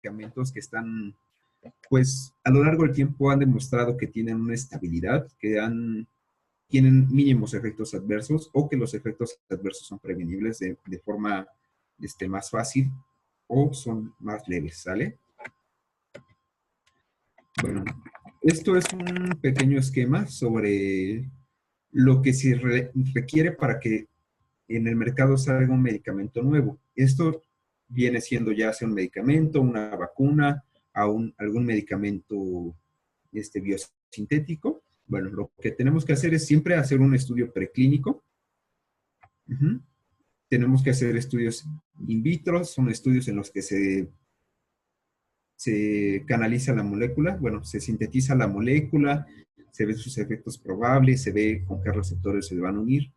medicamentos que están, pues, a lo largo del tiempo han demostrado que tienen una estabilidad, tienen mínimos efectos adversos o que los efectos adversos son prevenibles de forma más fácil o son más leves, ¿sale? Bueno, esto es un pequeño esquema sobre lo que se requiere para que en el mercado salga un medicamento nuevo. Esto viene siendo ya sea un medicamento, una vacuna, algún medicamento biosintético. Bueno, lo que tenemos que hacer es siempre hacer un estudio preclínico. Tenemos que hacer estudios in vitro, son estudios en los que se canaliza la molécula, bueno, se sintetiza la molécula, se ven sus efectos probables, se ve con qué receptores se van a unir.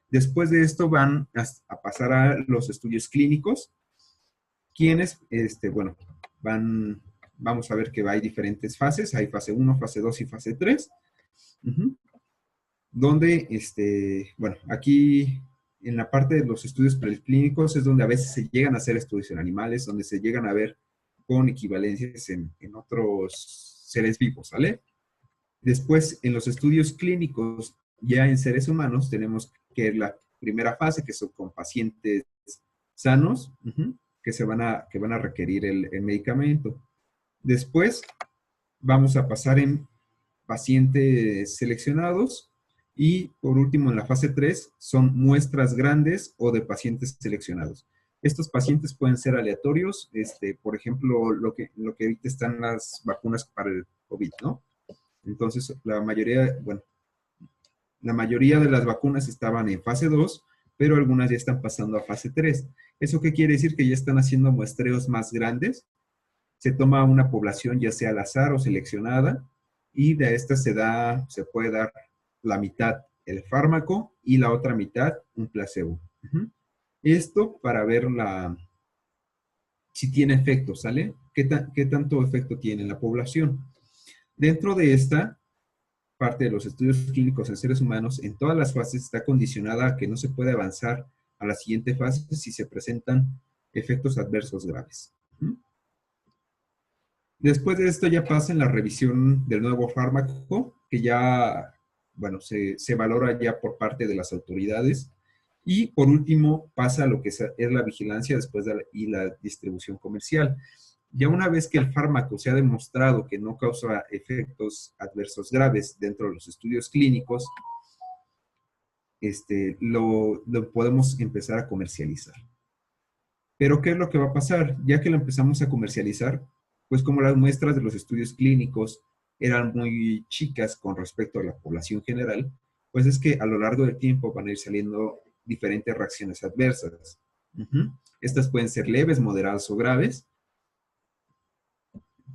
Después de esto van a pasar a los estudios clínicos, quienes, bueno, vamos a ver que hay diferentes fases, hay fase 1, fase 2 y fase 3, donde, bueno, aquí en la parte de los estudios preclínicos es donde a veces se llegan a hacer estudios en animales, donde se llegan a ver con equivalencias en otros seres vivos, ¿vale? Después, en los estudios clínicos, ya en seres humanos, tenemos que la primera fase, que son con pacientes sanos, que van a requerir el medicamento. Después, vamos a pasar en pacientes seleccionados y, por último, en la fase 3, son muestras grandes o de pacientes seleccionados. Estos pacientes pueden ser aleatorios, por ejemplo, lo que ahorita están las vacunas para el COVID, ¿no? Entonces, la mayoría de las vacunas estaban en fase 2, pero algunas ya están pasando a fase 3. ¿Eso qué quiere decir? Que ya están haciendo muestreos más grandes. Se toma una población ya sea al azar o seleccionada, y de esta se puede dar la mitad el fármaco y la otra mitad un placebo. Esto para ver si tiene efecto, ¿sale? ¿Qué tanto efecto tiene en la población? Dentro de esta parte de los estudios clínicos en seres humanos, en todas las fases está condicionada a que no se puede avanzar a la siguiente fase si se presentan efectos adversos graves. Después de esto ya pasa en la revisión del nuevo fármaco, que ya, bueno, se valora ya por parte de las autoridades. Y por último pasa lo que es la vigilancia y la distribución comercial. Ya una vez que el fármaco se ha demostrado que no causa efectos adversos graves dentro de los estudios clínicos, lo podemos empezar a comercializar. Pero ¿qué es lo que va a pasar? Ya que lo empezamos a comercializar, pues como las muestras de los estudios clínicos eran muy chicas con respecto a la población general, pues es que a lo largo del tiempo van a ir saliendo diferentes reacciones adversas. Estas pueden ser leves, moderadas o graves,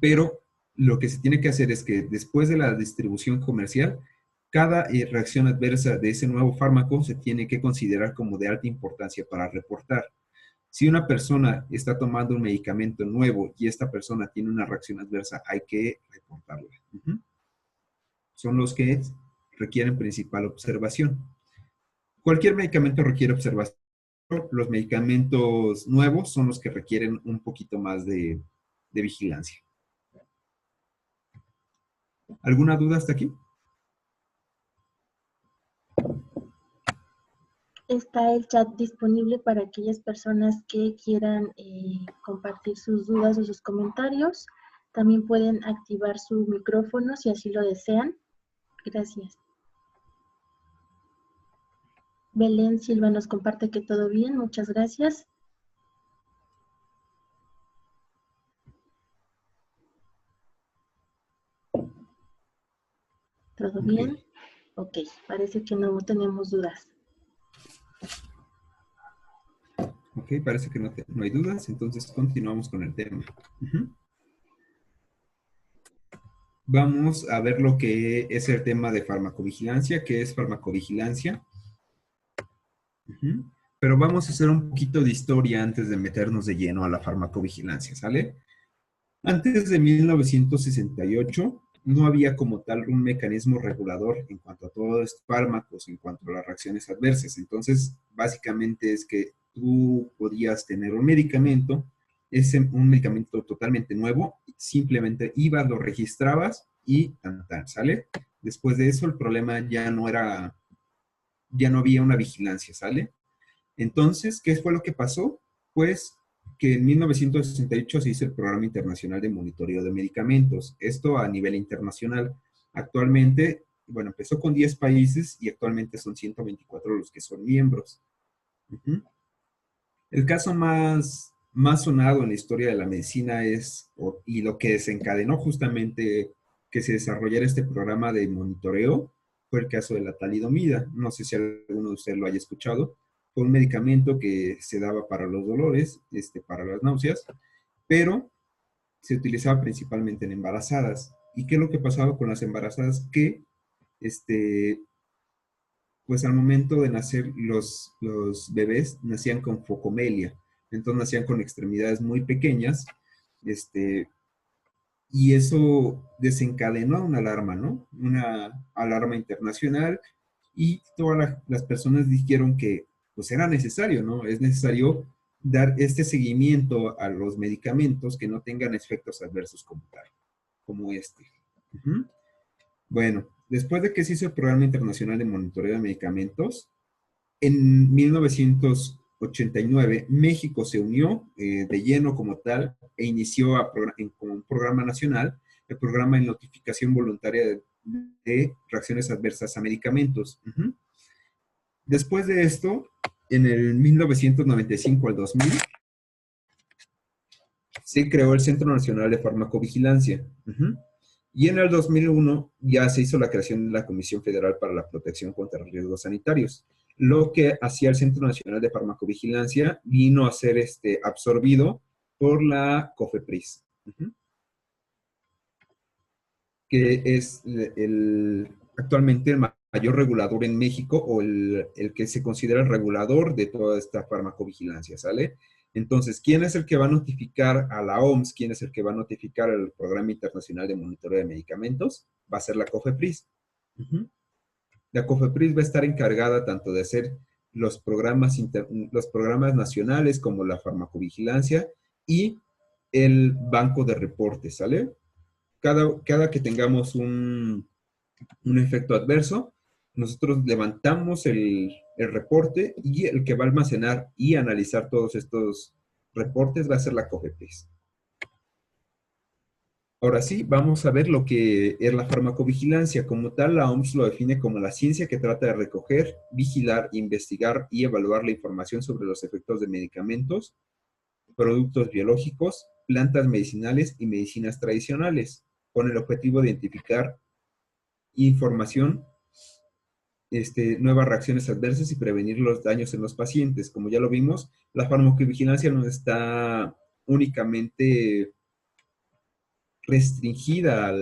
pero lo que se tiene que hacer es que después de la distribución comercial, cada reacción adversa de ese nuevo fármaco se tiene que considerar como de alta importancia para reportar. Si una persona está tomando un medicamento nuevo y esta persona tiene una reacción adversa, hay que reportarla. Son los que requieren principal observación. Cualquier medicamento requiere observación. Los medicamentos nuevos son los que requieren un poquito más de vigilancia. ¿Alguna duda hasta aquí? Está el chat disponible para aquellas personas que quieran compartir sus dudas o sus comentarios. También pueden activar su micrófono si así lo desean. Gracias. Belén Silva nos comparte que todo bien. Muchas gracias. ¿Todo bien? Ok, parece que no tenemos dudas. Ok, parece que no hay dudas, entonces continuamos con el tema. Vamos a ver lo que es el tema de farmacovigilancia. ¿Qué es farmacovigilancia? Pero vamos a hacer un poquito de historia antes de meternos de lleno a la farmacovigilancia, ¿sale? Antes de 1968, no había como tal un mecanismo regulador en cuanto a todos los fármacos, en cuanto a las reacciones adversas. Entonces, básicamente es que tú podías tener un medicamento es un medicamento totalmente nuevo, simplemente ibas, lo registrabas y tan, tan, ¿sale? Después de eso el problema ya no había una vigilancia, ¿sale? Entonces, ¿qué fue lo que pasó? Pues que en 1968 se hizo el Programa Internacional de Monitoreo de Medicamentos, esto a nivel internacional. Actualmente, bueno, empezó con 10 países y actualmente son 124 los que son miembros. Uh-huh. El caso más sonado en la historia de la medicina y lo que desencadenó justamente que se desarrollara este programa de monitoreo, fue el caso de la talidomida. No sé si alguno de ustedes lo haya escuchado. Fue un medicamento que se daba para los dolores, para las náuseas, pero se utilizaba principalmente en embarazadas. ¿Y qué es lo que pasaba con las embarazadas? Que este, pues al momento de nacer los bebés nacían con focomelia, entonces nacían con extremidades muy pequeñas, y eso desencadenó una alarma, ¿no? Una alarma internacional, y todas las personas dijeron que pues era necesario, ¿no? Es necesario dar este seguimiento a los medicamentos que no tengan efectos adversos como tal, como este. Uh-huh. Bueno, después de que se hizo el Programa Internacional de Monitoreo de Medicamentos, en 1989, México se unió de lleno como tal e inició como un programa nacional el programa de notificación voluntaria de reacciones adversas a medicamentos. Uh-huh. Después de esto, en el 1995 al 2000, se creó el Centro Nacional de Farmacovigilancia. Uh-huh. Y en el 2001 ya se hizo la creación de la Comisión Federal para la Protección contra Riesgos Sanitarios. Lo que hacía el Centro Nacional de Farmacovigilancia vino a ser absorbido por la COFEPRIS, uh-huh, que es actualmente el mayor regulador en México, o el que se considera el regulador de toda esta farmacovigilancia, ¿sale? Entonces, ¿quién es el que va a notificar a la OMS? ¿Quién es el que va a notificar al Programa Internacional de Monitoreo de Medicamentos? Va a ser la COFEPRIS. Uh-huh. La COFEPRIS va a estar encargada tanto de hacer los programas nacionales como la farmacovigilancia y el banco de reportes, ¿sale? Cada que tengamos un efecto adverso, nosotros levantamos el reporte, y el que va a almacenar y analizar todos estos reportes va a ser la COFEPRIS. Ahora sí, vamos a ver lo que es la farmacovigilancia. Como tal, la OMS lo define como la ciencia que trata de recoger, vigilar, investigar y evaluar la información sobre los efectos de medicamentos, productos biológicos, plantas medicinales y medicinas tradicionales, con el objetivo de identificar información, nuevas reacciones adversas y prevenir los daños en los pacientes. Como ya lo vimos, la farmacovigilancia no está únicamente restringida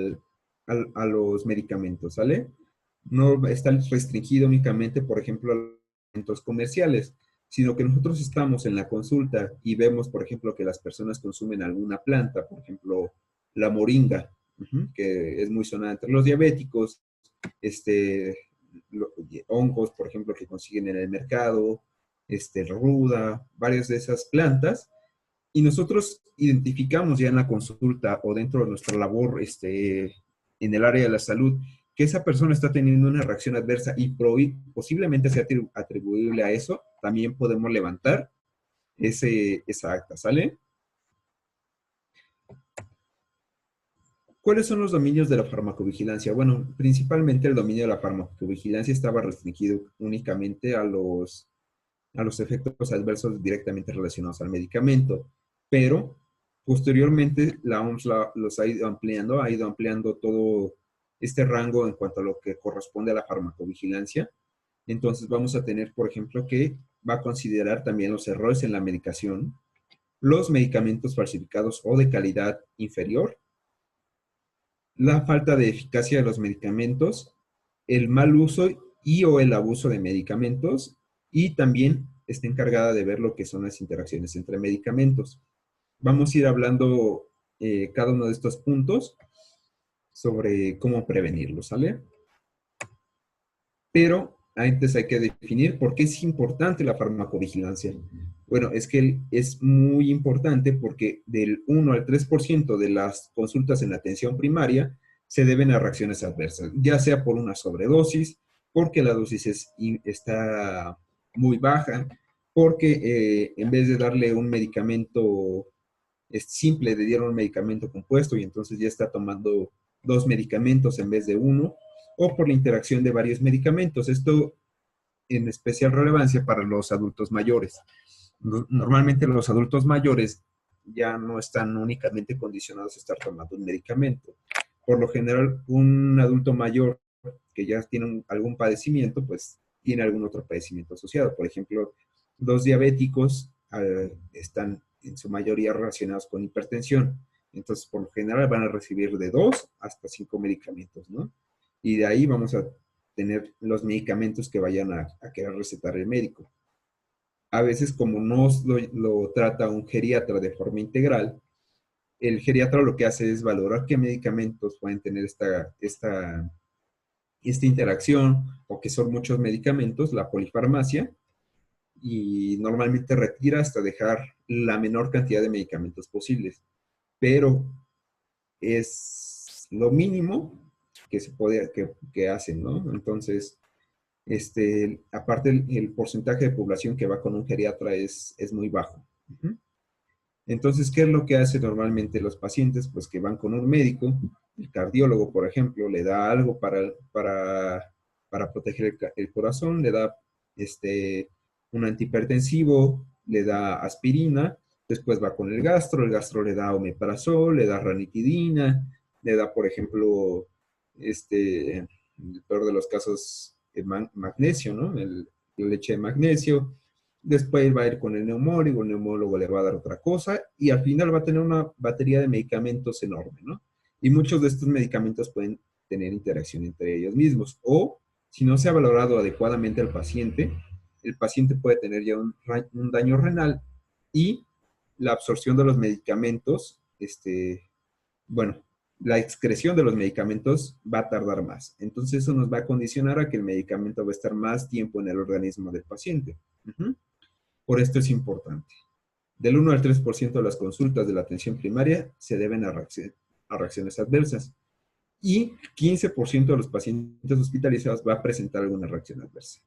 a los medicamentos, ¿sale? No está restringida únicamente, por ejemplo, a los medicamentos comerciales, sino que nosotros estamos en la consulta y vemos, por ejemplo, que las personas consumen alguna planta, por ejemplo, la moringa, que es muy sonada entre los diabéticos, hongos, por ejemplo, que consiguen en el mercado, ruda, varias de esas plantas, y nosotros identificamos ya en la consulta o dentro de nuestra labor en el área de la salud que esa persona está teniendo una reacción adversa y posiblemente sea atribuible a eso, también podemos levantar esa acta, ¿sale? ¿Cuáles son los dominios de la farmacovigilancia? Bueno, principalmente el dominio de la farmacovigilancia estaba restringido únicamente a los efectos adversos directamente relacionados al medicamento, pero posteriormente la OMS los ha ido ampliando todo este rango en cuanto a lo que corresponde a la farmacovigilancia. Entonces vamos a tener, por ejemplo, que va a considerar también los errores en la medicación, los medicamentos falsificados o de calidad inferior, la falta de eficacia de los medicamentos, el mal uso y o el abuso de medicamentos, y también está encargada de ver lo que son las interacciones entre medicamentos. Vamos a ir hablando cada uno de estos puntos sobre cómo prevenirlos, ¿sale? Pero antes hay que definir por qué es importante la farmacovigilancia. Bueno, es que es muy importante porque del 1 al 3% de las consultas en la atención primaria se deben a reacciones adversas, ya sea por una sobredosis, porque la dosis está muy baja, porque en vez de darle un medicamento simple, le dieron un medicamento compuesto y entonces ya está tomando 2 medicamentos en vez de uno, o por la interacción de varios medicamentos. Esto en especial relevancia para los adultos mayores. Normalmente los adultos mayores ya no están únicamente condicionados a estar tomando un medicamento. Por lo general, un adulto mayor que ya tiene algún padecimiento, pues tiene algún otro padecimiento asociado. Por ejemplo, los diabéticos están en su mayoría relacionados con hipertensión. Entonces, por lo general van a recibir de 2 hasta 5 medicamentos, ¿no? Y de ahí vamos a tener los medicamentos que vayan a querer recetar el médico. A veces, como no lo trata un geriatra de forma integral, el geriatra lo que hace es valorar qué medicamentos pueden tener esta interacción o que son muchos medicamentos, la polifarmacia, y normalmente retira hasta dejar la menor cantidad de medicamentos posibles. Pero es lo mínimo que se puede, que hacen, ¿no? Entonces, aparte el porcentaje de población que va con un geriatra es muy bajo. Entonces, ¿qué es lo que hace normalmente los pacientes? Pues que van con un médico, el cardiólogo, por ejemplo, le da algo para proteger el corazón, le da un antihipertensivo, le da aspirina, después va con el gastro le da omeprazol, le da ranitidina, le da, por ejemplo, en el peor de los casos, magnesio, ¿no? La leche de magnesio. Después va a ir con el neumólogo le va a dar otra cosa y al final va a tener una batería de medicamentos enorme, ¿no? Y muchos de estos medicamentos pueden tener interacción entre ellos mismos. O, si no se ha valorado adecuadamente al paciente, el paciente puede tener ya un daño renal y la absorción de los medicamentos, bueno, la excreción de los medicamentos va a tardar más. Entonces eso nos va a condicionar a que el medicamento va a estar más tiempo en el organismo del paciente. Por esto es importante. Del 1 al 3% de las consultas de la atención primaria se deben a reacciones adversas y 15% de los pacientes hospitalizados va a presentar alguna reacción adversa.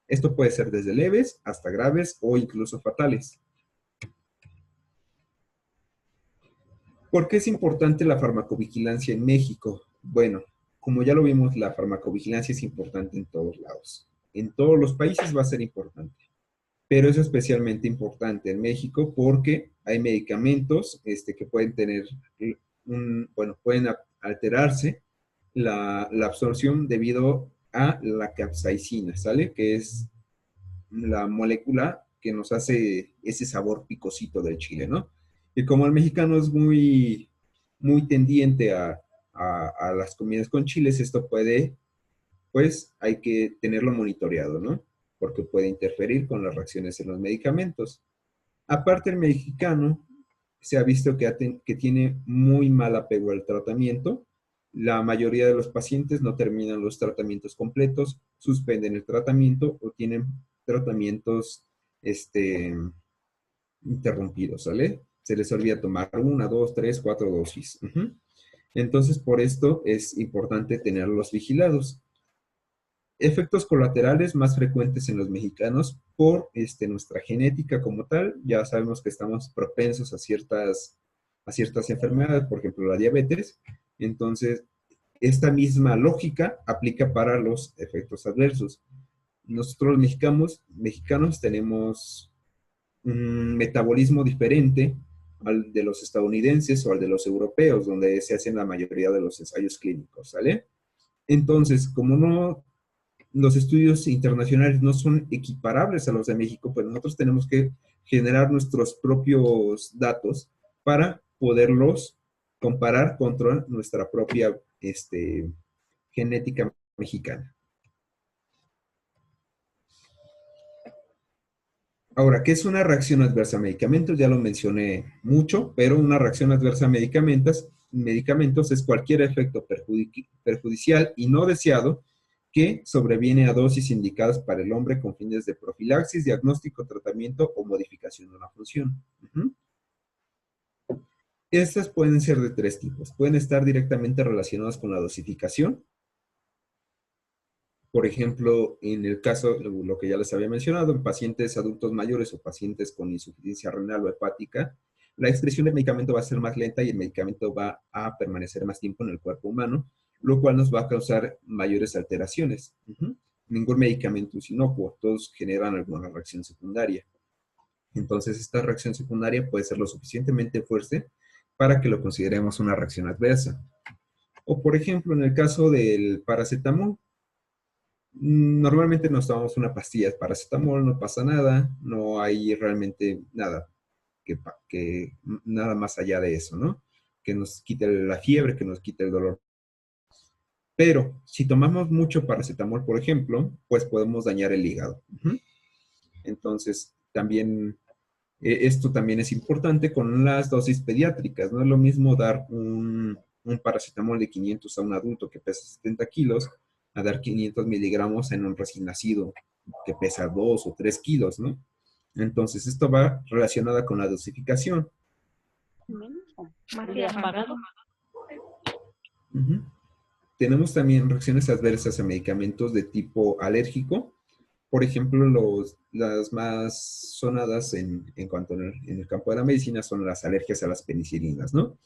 Esto puede ser desde leves hasta graves o incluso fatales. ¿Por qué es importante la farmacovigilancia en México? Bueno, como ya lo vimos, la farmacovigilancia es importante en todos lados. En todos los países va a ser importante, pero es especialmente importante en México porque hay medicamentos que pueden tener, pueden alterarse la absorción debido a la capsaicina, ¿sale? Que es la molécula que nos hace ese sabor picosito del chile, ¿no? Y como el mexicano es muy tendiente a las comidas con chiles, esto puede, pues hay que tenerlo monitoreado, ¿no? Porque puede interferir con las reacciones en los medicamentos. Aparte, el mexicano se ha visto que tiene muy mal apego al tratamiento. La mayoría de los pacientes no terminan los tratamientos completos, suspenden el tratamiento o tienen tratamientos interrumpidos, ¿sale? Se les olvida tomar 1, 2, 3, 4 dosis. Entonces, por esto es importante tenerlos vigilados. Efectos colaterales más frecuentes en los mexicanos por nuestra genética como tal. Ya sabemos que estamos propensos a ciertas enfermedades, por ejemplo, la diabetes. Entonces, esta misma lógica aplica para los efectos adversos. Nosotros los mexicanos tenemos un metabolismo diferente al de los estadounidenses o al de los europeos, donde se hacen la mayoría de los ensayos clínicos, ¿sale? Entonces, como los estudios internacionales no son equiparables a los de México, pues nosotros tenemos que generar nuestros propios datos para poderlos comparar contra nuestra propia genética mexicana. Ahora, ¿qué es una reacción adversa a medicamentos? Ya lo mencioné mucho, pero una reacción adversa a medicamentos es cualquier efecto perjudicial y no deseado que sobreviene a dosis indicadas para el hombre con fines de profilaxis, diagnóstico, tratamiento o modificación de una función. Estas pueden ser de tres tipos. Pueden estar directamente relacionadas con la dosificación. Por ejemplo, en el caso, lo que ya les había mencionado, en pacientes adultos mayores o pacientes con insuficiencia renal o hepática, la excreción del medicamento va a ser más lenta y el medicamento va a permanecer más tiempo en el cuerpo humano, lo cual nos va a causar mayores alteraciones. Ningún medicamento es inocuo, todos generan alguna reacción secundaria. Entonces, esta reacción secundaria puede ser lo suficientemente fuerte para que lo consideremos una reacción adversa. O, por ejemplo, en el caso del paracetamol, normalmente nos tomamos una pastilla de paracetamol, no pasa nada, no hay realmente nada nada más allá de eso, ¿no? Que nos quite la fiebre, que nos quite el dolor. Pero si tomamos mucho paracetamol, por ejemplo, pues podemos dañar el hígado. Entonces, también, esto también es importante con las dosis pediátricas. No es lo mismo dar un paracetamol de 500 a un adulto que pesa 70 kilos, a dar 500 miligramos en un recién nacido que pesa 2 o 3 kilos, ¿no? Entonces, esto va relacionada con la dosificación. Tenemos también reacciones adversas a medicamentos de tipo alérgico. Por ejemplo, las más sonadas en cuanto en el campo de la medicina son las alergias a las penicilinas, ¿no?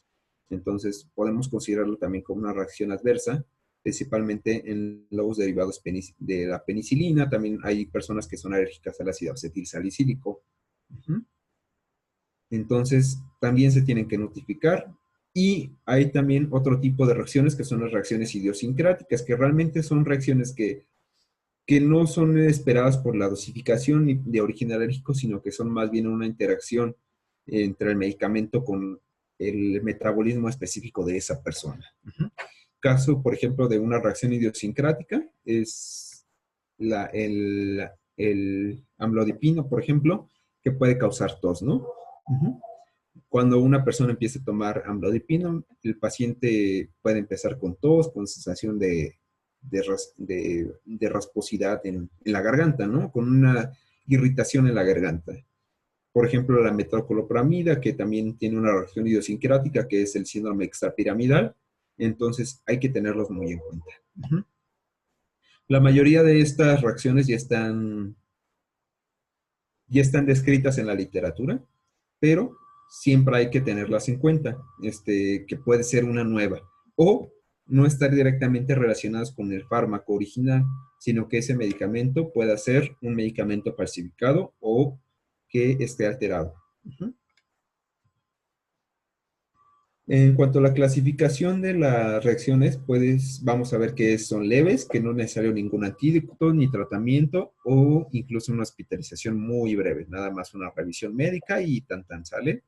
Entonces, podemos considerarlo también como una reacción adversa, principalmente en los derivados de la penicilina. También hay personas que son alérgicas al ácido acetilsalicílico. Entonces, también se tienen que notificar. Y hay también otro tipo de reacciones que son las reacciones idiosincráticas, que realmente son reacciones que no son esperadas por la dosificación de origen alérgico, sino que son más bien una interacción entre el medicamento con el metabolismo específico de esa persona. Caso, por ejemplo, de una reacción idiosincrática es el amlodipino, por ejemplo, que puede causar tos, ¿no? Cuando una persona empieza a tomar amlodipino, el paciente puede empezar con tos, con sensación de rasposidad en la garganta, ¿no? Con una irritación en la garganta. Por ejemplo, la metoclopramida, que también tiene una reacción idiosincrática, que es el síndrome extrapiramidal. Entonces, hay que tenerlos muy en cuenta. La mayoría de estas reacciones ya están descritas en la literatura, pero siempre hay que tenerlas en cuenta, que puede ser una nueva. O no estar directamente relacionadas con el fármaco original, sino que ese medicamento pueda ser un medicamento falsificado o que esté alterado. En cuanto a la clasificación de las reacciones, pues vamos a ver que son leves, que no es necesario ningún antídoto ni tratamiento o incluso una hospitalización muy breve, nada más una revisión médica y tan sale.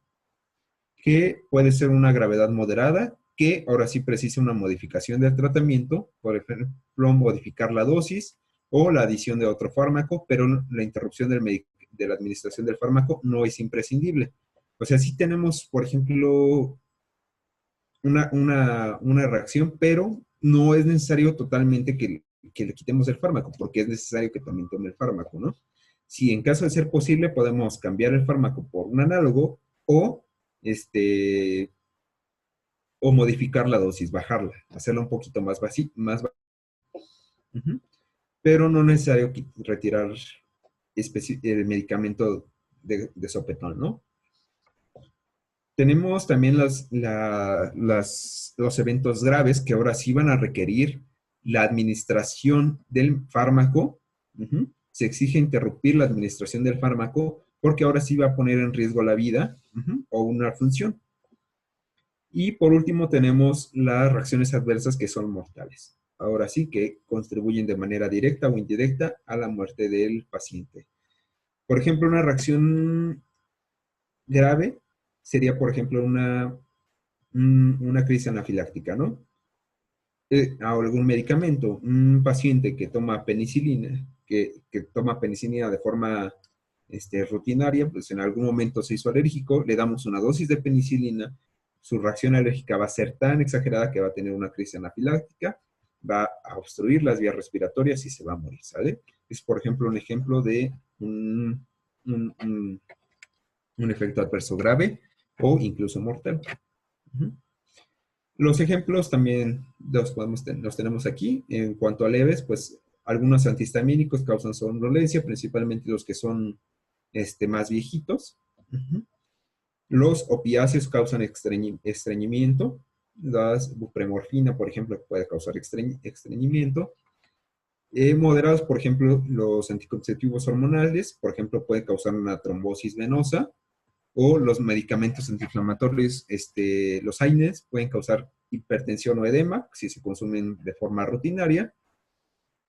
Que puede ser una gravedad moderada, que ahora sí precisa una modificación del tratamiento, por ejemplo, modificar la dosis o la adición de otro fármaco, pero la interrupción de la administración del fármaco no es imprescindible. O sea, sí tenemos, por ejemplo, una reacción, pero no es necesario totalmente que le quitemos el fármaco, porque es necesario que también tome el fármaco, ¿no? Si en caso de ser posible, podemos cambiar el fármaco por un análogo o o modificar la dosis, bajarla, hacerla un poquito más baja. Pero no es necesario retirar el medicamento de sopetón, ¿no? Tenemos también los eventos graves que ahora sí van a requerir la administración del fármaco. Se exige interrumpir la administración del fármaco porque ahora sí va a poner en riesgo la vida o una función. Y por último tenemos las reacciones adversas que son mortales. Ahora sí que contribuyen de manera directa o indirecta a la muerte del paciente. Por ejemplo, una reacción grave sería, por ejemplo, una crisis anafiláctica, ¿no? A algún medicamento. Un paciente que toma penicilina, que toma penicilina de forma rutinaria, pues en algún momento se hizo alérgico, le damos una dosis de penicilina, su reacción alérgica va a ser tan exagerada que va a tener una crisis anafiláctica va a obstruir las vías respiratorias y se va a morir, ¿sale? Es, por ejemplo, un ejemplo de un, un, un efecto adverso grave o incluso mortal. Los ejemplos también los tenemos aquí. En cuanto a leves, pues algunos antihistamínicos causan somnolencia, principalmente los que son más viejitos. Los opiáceos causan estreñimiento. La bupremorfina, por ejemplo, puede causar estreñimiento. Moderados, por ejemplo, los anticonceptivos hormonales, por ejemplo, pueden causar una trombosis venosa, o los medicamentos antiinflamatorios, los AINES, pueden causar hipertensión o edema si se consumen de forma rutinaria.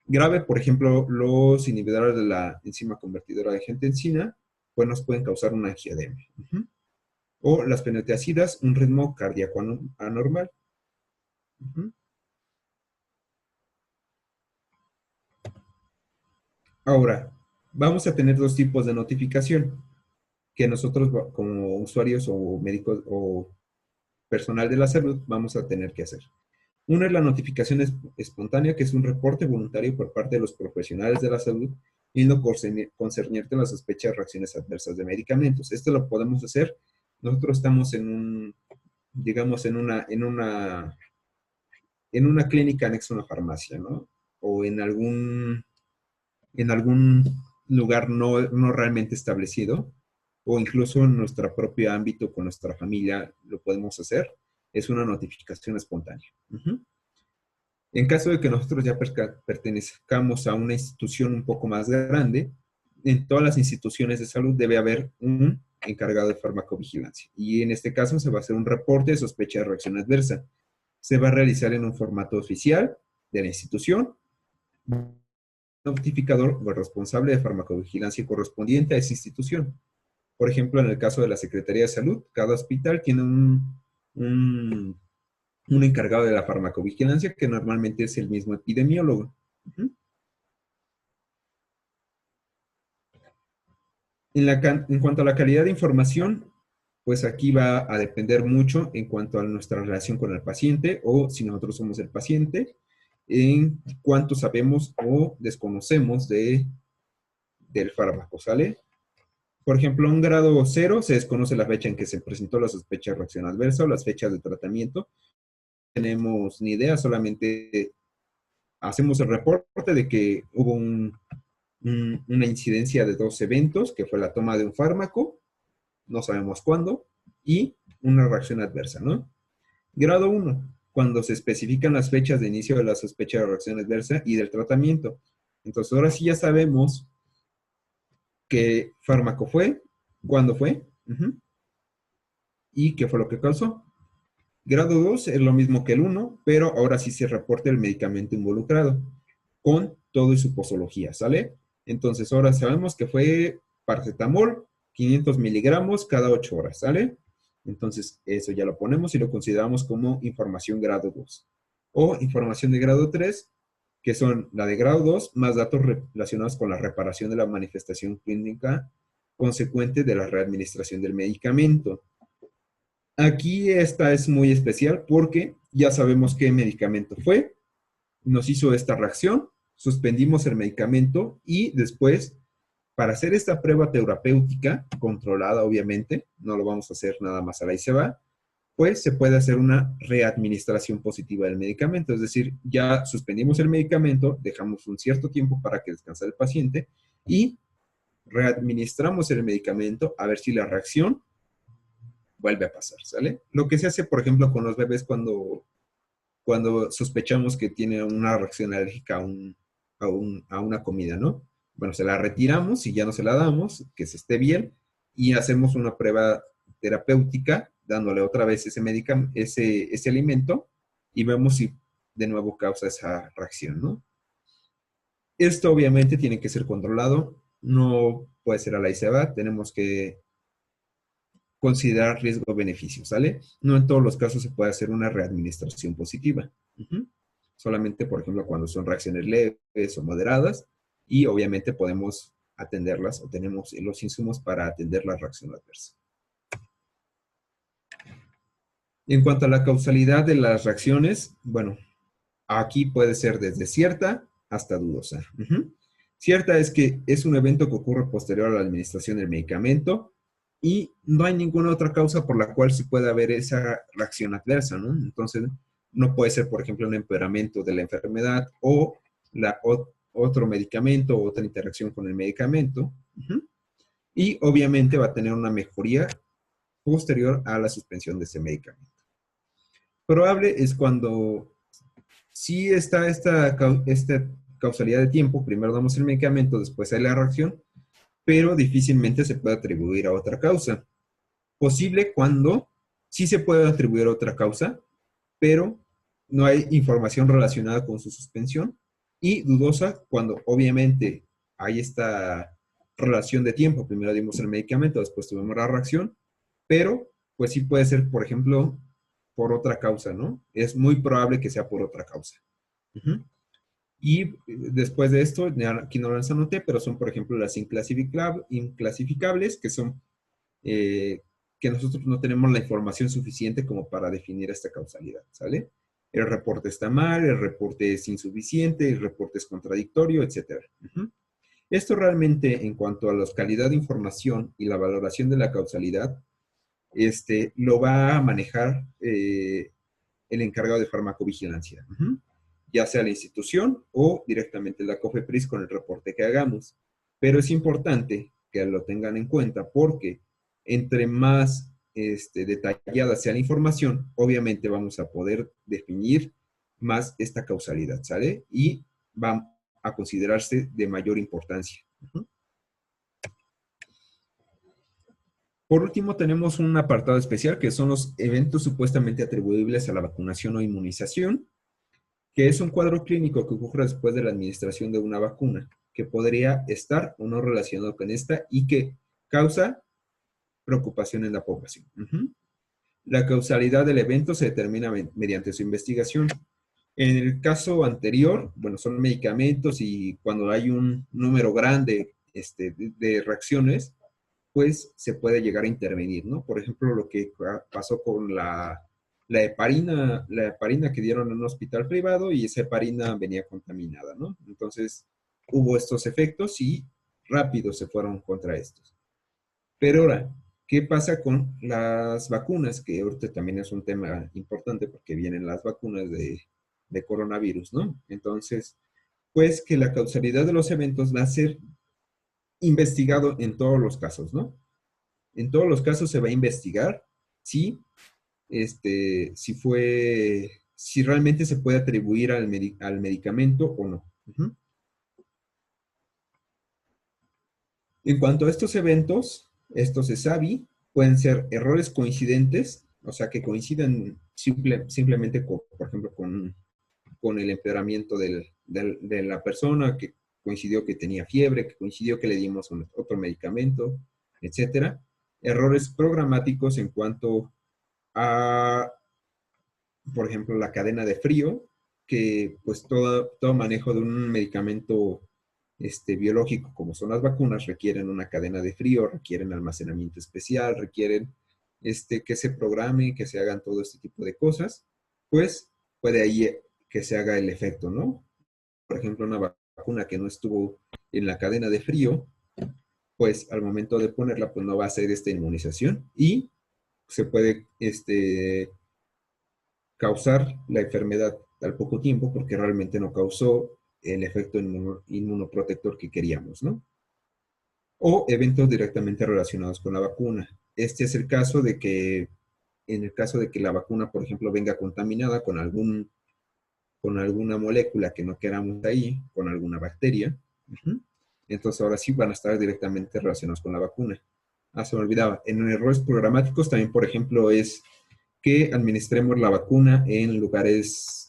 Grave, por ejemplo, los inhibidores de la enzima convertidora de angiotensina, pues nos pueden causar una angioedema. O las fenotiacidas, un ritmo cardíaco anormal. Ahora, vamos a tener dos tipos de notificación que nosotros como usuarios o médicos o personal de la salud vamos a tener que hacer. Una es la notificación espontánea, que es un reporte voluntario por parte de los profesionales de la salud en lo concerniente a la sospecha de reacciones adversas de medicamentos. Esto lo podemos hacer. Nosotros estamos digamos, en una clínica anexa a una farmacia, ¿no? O en algún lugar no realmente establecido, o incluso en nuestro propio ámbito con nuestra familia lo podemos hacer. Es una notificación espontánea. En caso de que nosotros ya pertenezcamos a una institución un poco más grande, en todas las instituciones de salud debe haber un encargado de farmacovigilancia. Y en este caso se va a hacer un reporte de sospecha de reacción adversa. Se va a realizar en un formato oficial de la institución. Notificador o el responsable de farmacovigilancia correspondiente a esa institución. Por ejemplo, en el caso de la Secretaría de Salud, cada hospital tiene un encargado de la farmacovigilancia, que normalmente es el mismo epidemiólogo. En cuanto a la calidad de información, pues aquí va a depender mucho en cuanto a nuestra relación con el paciente, o si nosotros somos el paciente, en cuánto sabemos o desconocemos del fármaco, ¿sale? Por ejemplo, a un grado 0 se desconoce la fecha en que se presentó la sospecha de reacción adversa o las fechas de tratamiento. No tenemos ni idea, solamente hacemos el reporte de que hubo una incidencia de 2 eventos, que fue la toma de un fármaco, no sabemos cuándo, y una reacción adversa, ¿no? Grado 1, cuando se especifican las fechas de inicio de la sospecha de reacción adversa y del tratamiento. Entonces, ahora sí ya sabemos qué fármaco fue, cuándo fue, y qué fue lo que causó. Grado 2 es lo mismo que el 1, pero ahora sí se reporta el medicamento involucrado, con todo y su posología, ¿sale? Entonces ahora sabemos que fue paracetamol, 500 miligramos cada 8 horas, ¿sale? Entonces eso ya lo ponemos y lo consideramos como información grado 2. O información de grado 3, que son la de grado 2, más datos relacionados con la reparación de la manifestación clínica consecuente de la readministración del medicamento. Aquí esta es muy especial porque ya sabemos qué medicamento fue, nos hizo esta reacción, suspendimos el medicamento y después, para hacer esta prueba terapéutica, controlada obviamente, no lo vamos a hacer nada más a la y se va, pues se puede hacer una readministración positiva del medicamento. Es decir, ya suspendimos el medicamento, dejamos un cierto tiempo para que descanse el paciente y readministramos el medicamento a ver si la reacción vuelve a pasar, ¿sale? Lo que se hace, por ejemplo, con los bebés cuando sospechamos que tiene una reacción alérgica a una comida, ¿no? Bueno, se la retiramos y ya no se la damos, que se esté bien, y hacemos una prueba terapéutica dándole otra vez ese alimento y vemos si de nuevo causa esa reacción, ¿no? Esto obviamente tiene que ser controlado, no puede ser a la y se va, tenemos que considerar riesgo-beneficio, ¿sale? No en todos los casos se puede hacer una readministración positiva. Solamente, por ejemplo, cuando son reacciones leves o moderadas, y obviamente podemos atenderlas o tenemos los insumos para atender la reacción adversa. En cuanto a la causalidad de las reacciones, bueno, Aquí puede ser desde cierta hasta dudosa. Cierta es que es un evento que ocurre posterior a la administración del medicamento y no hay ninguna otra causa por la cual se pueda haber esa reacción adversa, ¿no? Entonces, no puede ser, por ejemplo, un empeoramiento de la enfermedad o otro medicamento o otra interacción con el medicamento. Y obviamente va a tener una mejoría posterior a la suspensión de ese medicamento. Probable es cuando sí está esta causalidad de tiempo, primero damos el medicamento, después hay la reacción, pero difícilmente se puede atribuir a otra causa. Posible cuando sí se puede atribuir a otra causa, pero no hay información relacionada con su suspensión, y dudosa cuando obviamente hay esta relación de tiempo, primero dimos el medicamento, después tuvimos la reacción, pero pues sí puede ser, por ejemplo, por otra causa, ¿no? Es muy probable que sea por otra causa. Y después de esto, aquí no las anoté, pero son, por ejemplo, las inclasificables, que son que nosotros no tenemos la información suficiente como para definir esta causalidad, ¿sale? El reporte está mal, el reporte es insuficiente, el reporte es contradictorio, etc. Esto realmente, en cuanto a la calidad de información y la valoración de la causalidad, lo va a manejar el encargado de farmacovigilancia, ya sea la institución o directamente la COFEPRIS con el reporte que hagamos. Pero es importante que lo tengan en cuenta porque entre más detallada sea la información, obviamente vamos a poder definir más esta causalidad, ¿sale? Y va a considerarse de mayor importancia. Por último, tenemos un apartado especial que son los eventos supuestamente atribuibles a la vacunación o inmunización, que es un cuadro clínico que ocurre después de la administración de una vacuna, que podría estar o no relacionado con esta y que causa preocupación en la población. La causalidad del evento se determina mediante su investigación. En el caso anterior, bueno, son medicamentos y cuando hay un número grande de reacciones, pues se puede llegar a intervenir, ¿no? Por ejemplo, lo que pasó con la heparina que dieron en un hospital privado y esa heparina venía contaminada, ¿no? Entonces, hubo estos efectos y rápido se fueron contra estos. Pero ahora, ¿qué pasa con las vacunas? Que ahorita también es un tema importante porque vienen las vacunas de coronavirus, ¿no? Entonces, pues que la causalidad de los eventos va a ser investigado en todos los casos, ¿no? En todos los casos se va a investigar si, si realmente se puede atribuir al medicamento o no. En cuanto a estos eventos, estos ESAVI pueden ser errores coincidentes, o sea, que coinciden simplemente, por ejemplo, con el empeoramiento de la persona, que coincidió que tenía fiebre, que coincidió que le dimos otro medicamento, etcétera. Errores programáticos en cuanto a, por ejemplo, la cadena de frío, que pues todo manejo de un medicamento biológico, como son las vacunas, requieren una cadena de frío, requieren almacenamiento especial, requieren que se programe, que se hagan todo este tipo de cosas, pues puede ahí que se haga el efecto, ¿no? Por ejemplo, una vacuna que no estuvo en la cadena de frío, pues al momento de ponerla, pues no va a hacer esta inmunización y se puede causar la enfermedad al poco tiempo porque realmente no causó el efecto inmunoprotector que queríamos, ¿no? O eventos directamente relacionados con la vacuna. Este es el caso de que, en el caso de que la vacuna, por ejemplo, venga contaminada con alguna molécula que no queramos ahí, con alguna bacteria, entonces ahora sí van a estar directamente relacionados con la vacuna. Ah, se me olvidaba. En errores programáticos también, por ejemplo, es que administremos la vacuna en lugares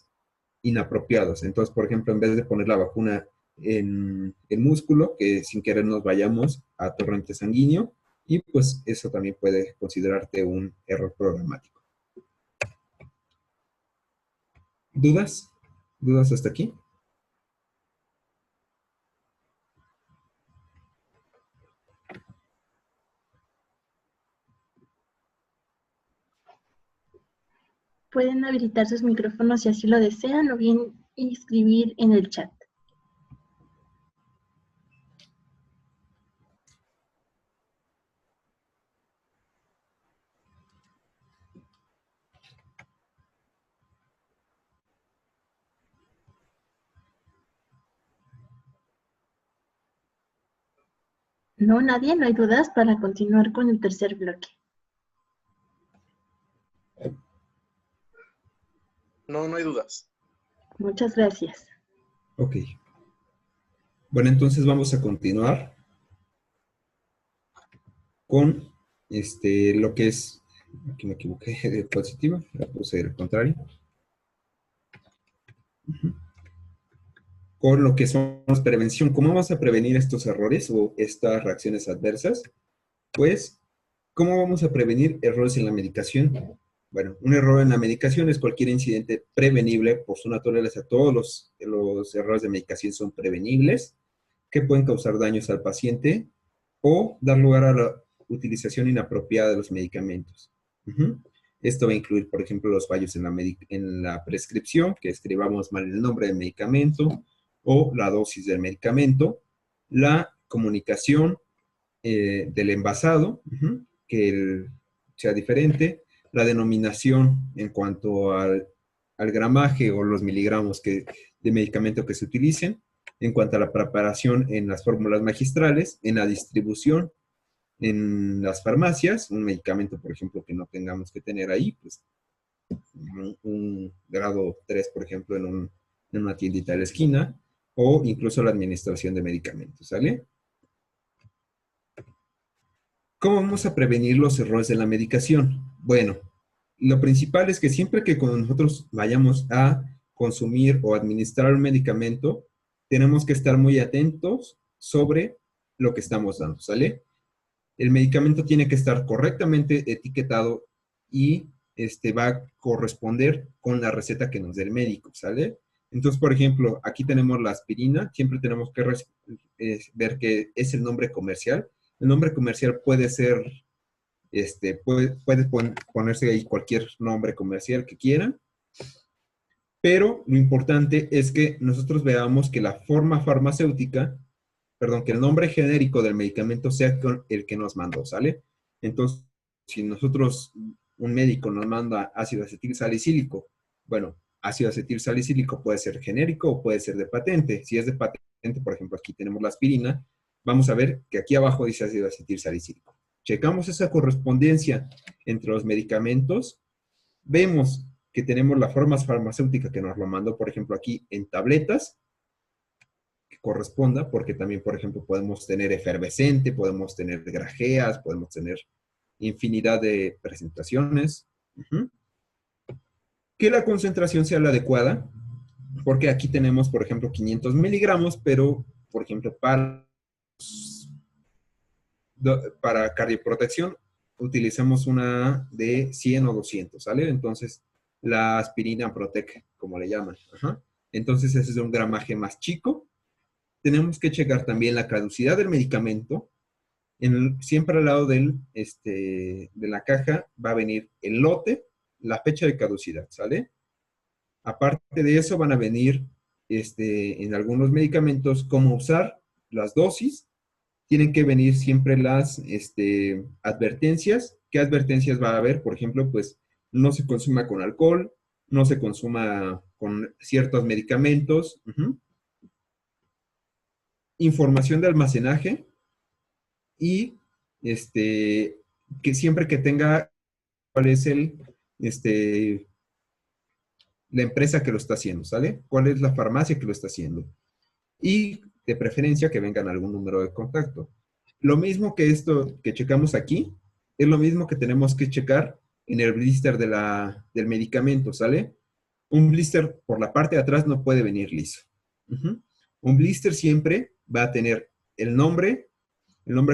inapropiados. Entonces, por ejemplo, en vez de poner la vacuna en el músculo, que sin querer nos vayamos a torrente sanguíneo, y pues eso también puede considerarte un error programático. ¿Dudas? ¿Dudas hasta aquí? Pueden habilitar sus micrófonos si así lo desean o bien y escribir en el chat. No, nadie, no hay dudas para continuar con el tercer bloque. No, no hay dudas. Muchas gracias. Ok. Bueno, entonces vamos a continuar con lo que es, aquí me equivoqué de diapositiva, la puse al contrario. Con lo que son prevención. ¿Cómo vamos a prevenir estos errores o estas reacciones adversas? Pues, ¿cómo vamos a prevenir errores en la medicación? Bueno, un error en la medicación es cualquier incidente prevenible por su naturaleza. Todos los errores de medicación son prevenibles, que pueden causar daños al paciente o dar lugar a la utilización inapropiada de los medicamentos. Esto va a incluir, por ejemplo, los fallos en la prescripción, que escribamos mal el nombre del medicamento o la dosis del medicamento, la comunicación del envasado, que sea diferente, la denominación en cuanto al gramaje o los miligramos de medicamento que se utilicen, en cuanto a la preparación en las fórmulas magistrales, en la distribución, en las farmacias, un medicamento, por ejemplo, que no tengamos que tener ahí, pues un grado 3, por ejemplo, en una tiendita de la esquina, o incluso la administración de medicamentos, ¿sale? ¿Cómo vamos a prevenir los errores de la medicación? Bueno, lo principal es que siempre que nosotros vayamos a consumir o administrar un medicamento, tenemos que estar muy atentos sobre lo que estamos dando, ¿sale? El medicamento tiene que estar correctamente etiquetado y va a corresponder con la receta que nos dé el médico, ¿sale? Entonces, por ejemplo, aquí tenemos la aspirina, siempre tenemos que ver que es el nombre comercial. El nombre comercial puede ser, puede ponerse ahí cualquier nombre comercial que quieran, pero lo importante es que nosotros veamos que la forma farmacéutica, perdón, que el nombre genérico del medicamento sea el que nos mandó, ¿sale? Entonces, si nosotros, un médico nos manda ácido acetil salicílico, bueno, ácido acetil salicílico puede ser genérico o puede ser de patente. Si es de patente, por ejemplo, aquí tenemos la aspirina, vamos a ver que aquí abajo dice ácido acetil salicílico. Checamos esa correspondencia entre los medicamentos, vemos que tenemos la forma farmacéutica que nos lo mandó, por ejemplo, aquí en tabletas, que corresponda, porque también, por ejemplo, podemos tener efervescente, podemos tener grajeas, podemos tener infinidad de presentaciones. Que la concentración sea la adecuada, porque aquí tenemos, por ejemplo, 500 miligramos, pero, por ejemplo, para cardioprotección utilizamos una de 100 o 200, ¿sale? Entonces, la aspirina Protec, como le llaman. Entonces, ese es un gramaje más chico. Tenemos que checar también la caducidad del medicamento. Siempre al lado de la caja va a venir el lote, la fecha de caducidad, ¿sale? Aparte de eso, van a venir en algunos medicamentos cómo usar las dosis. Tienen que venir siempre las advertencias. ¿Qué advertencias va a haber? Por ejemplo, pues no se consuma con alcohol, no se consuma con ciertos medicamentos. Información de almacenaje y que siempre que tenga cuál es la empresa que lo está haciendo, ¿sale? ¿Cuál es la farmacia que lo está haciendo? Y de preferencia que vengan algún número de contacto. Lo mismo que esto que checamos aquí, es lo mismo que tenemos que checar en el blister del medicamento, ¿sale? Un blister por la parte de atrás no puede venir liso. Un blister siempre va a tener el nombre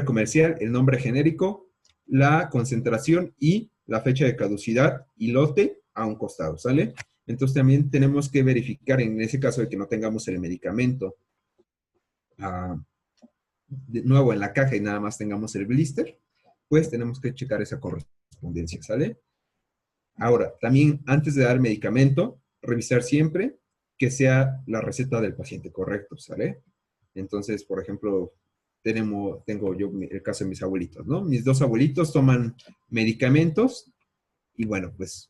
comercial, el nombre genérico, la concentración y la fecha de caducidad y lote a un costado, ¿sale? Entonces también tenemos que verificar en ese caso de que no tengamos el medicamento de nuevo en la caja y nada más tengamos el blister, pues tenemos que checar esa correspondencia, ¿sale? Ahora, también antes de dar el medicamento, revisar siempre que sea la receta del paciente correcto, ¿sale? Entonces, por ejemplo, tengo yo el caso de mis abuelitos, ¿no? Mis dos abuelitos toman medicamentos y bueno, pues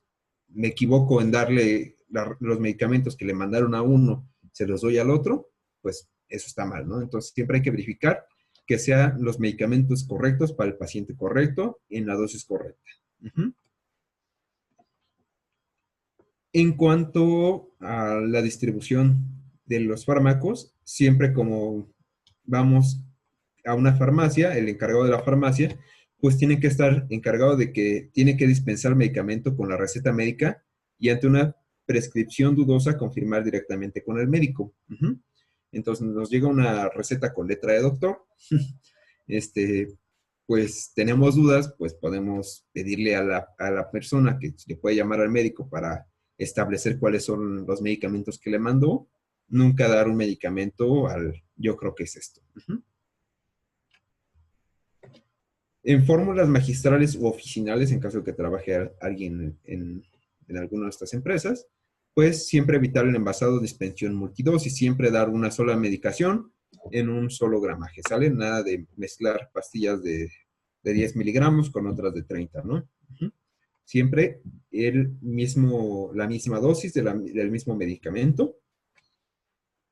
me equivoco en darle los medicamentos que le mandaron a uno, se los doy al otro, pues eso está mal, ¿no? Entonces siempre hay que verificar que sean los medicamentos correctos para el paciente correcto en la dosis correcta. Uh-huh. En cuanto a la distribución de los fármacos, siempre como vamos a una farmacia, el encargado de la farmacia, pues tiene que estar encargado de que tiene que dispensar medicamento con la receta médica y ante una prescripción dudosa confirmar directamente con el médico. Uh-huh. Entonces nos llega una receta con letra de doctor, pues tenemos dudas, pues podemos pedirle a la persona que le puede llamar al médico para establecer cuáles son los medicamentos que le mandó. Nunca dar un medicamento yo creo que es esto. Uh-huh. En fórmulas magistrales u oficinales, en caso de que trabaje alguien en alguna de estas empresas, pues siempre evitar el envasado de dispensión multidosis, siempre dar una sola medicación en un solo gramaje, ¿sale? Nada de mezclar pastillas de 10 miligramos con otras de 30, ¿no? Uh-huh. Siempre la misma dosis del mismo medicamento.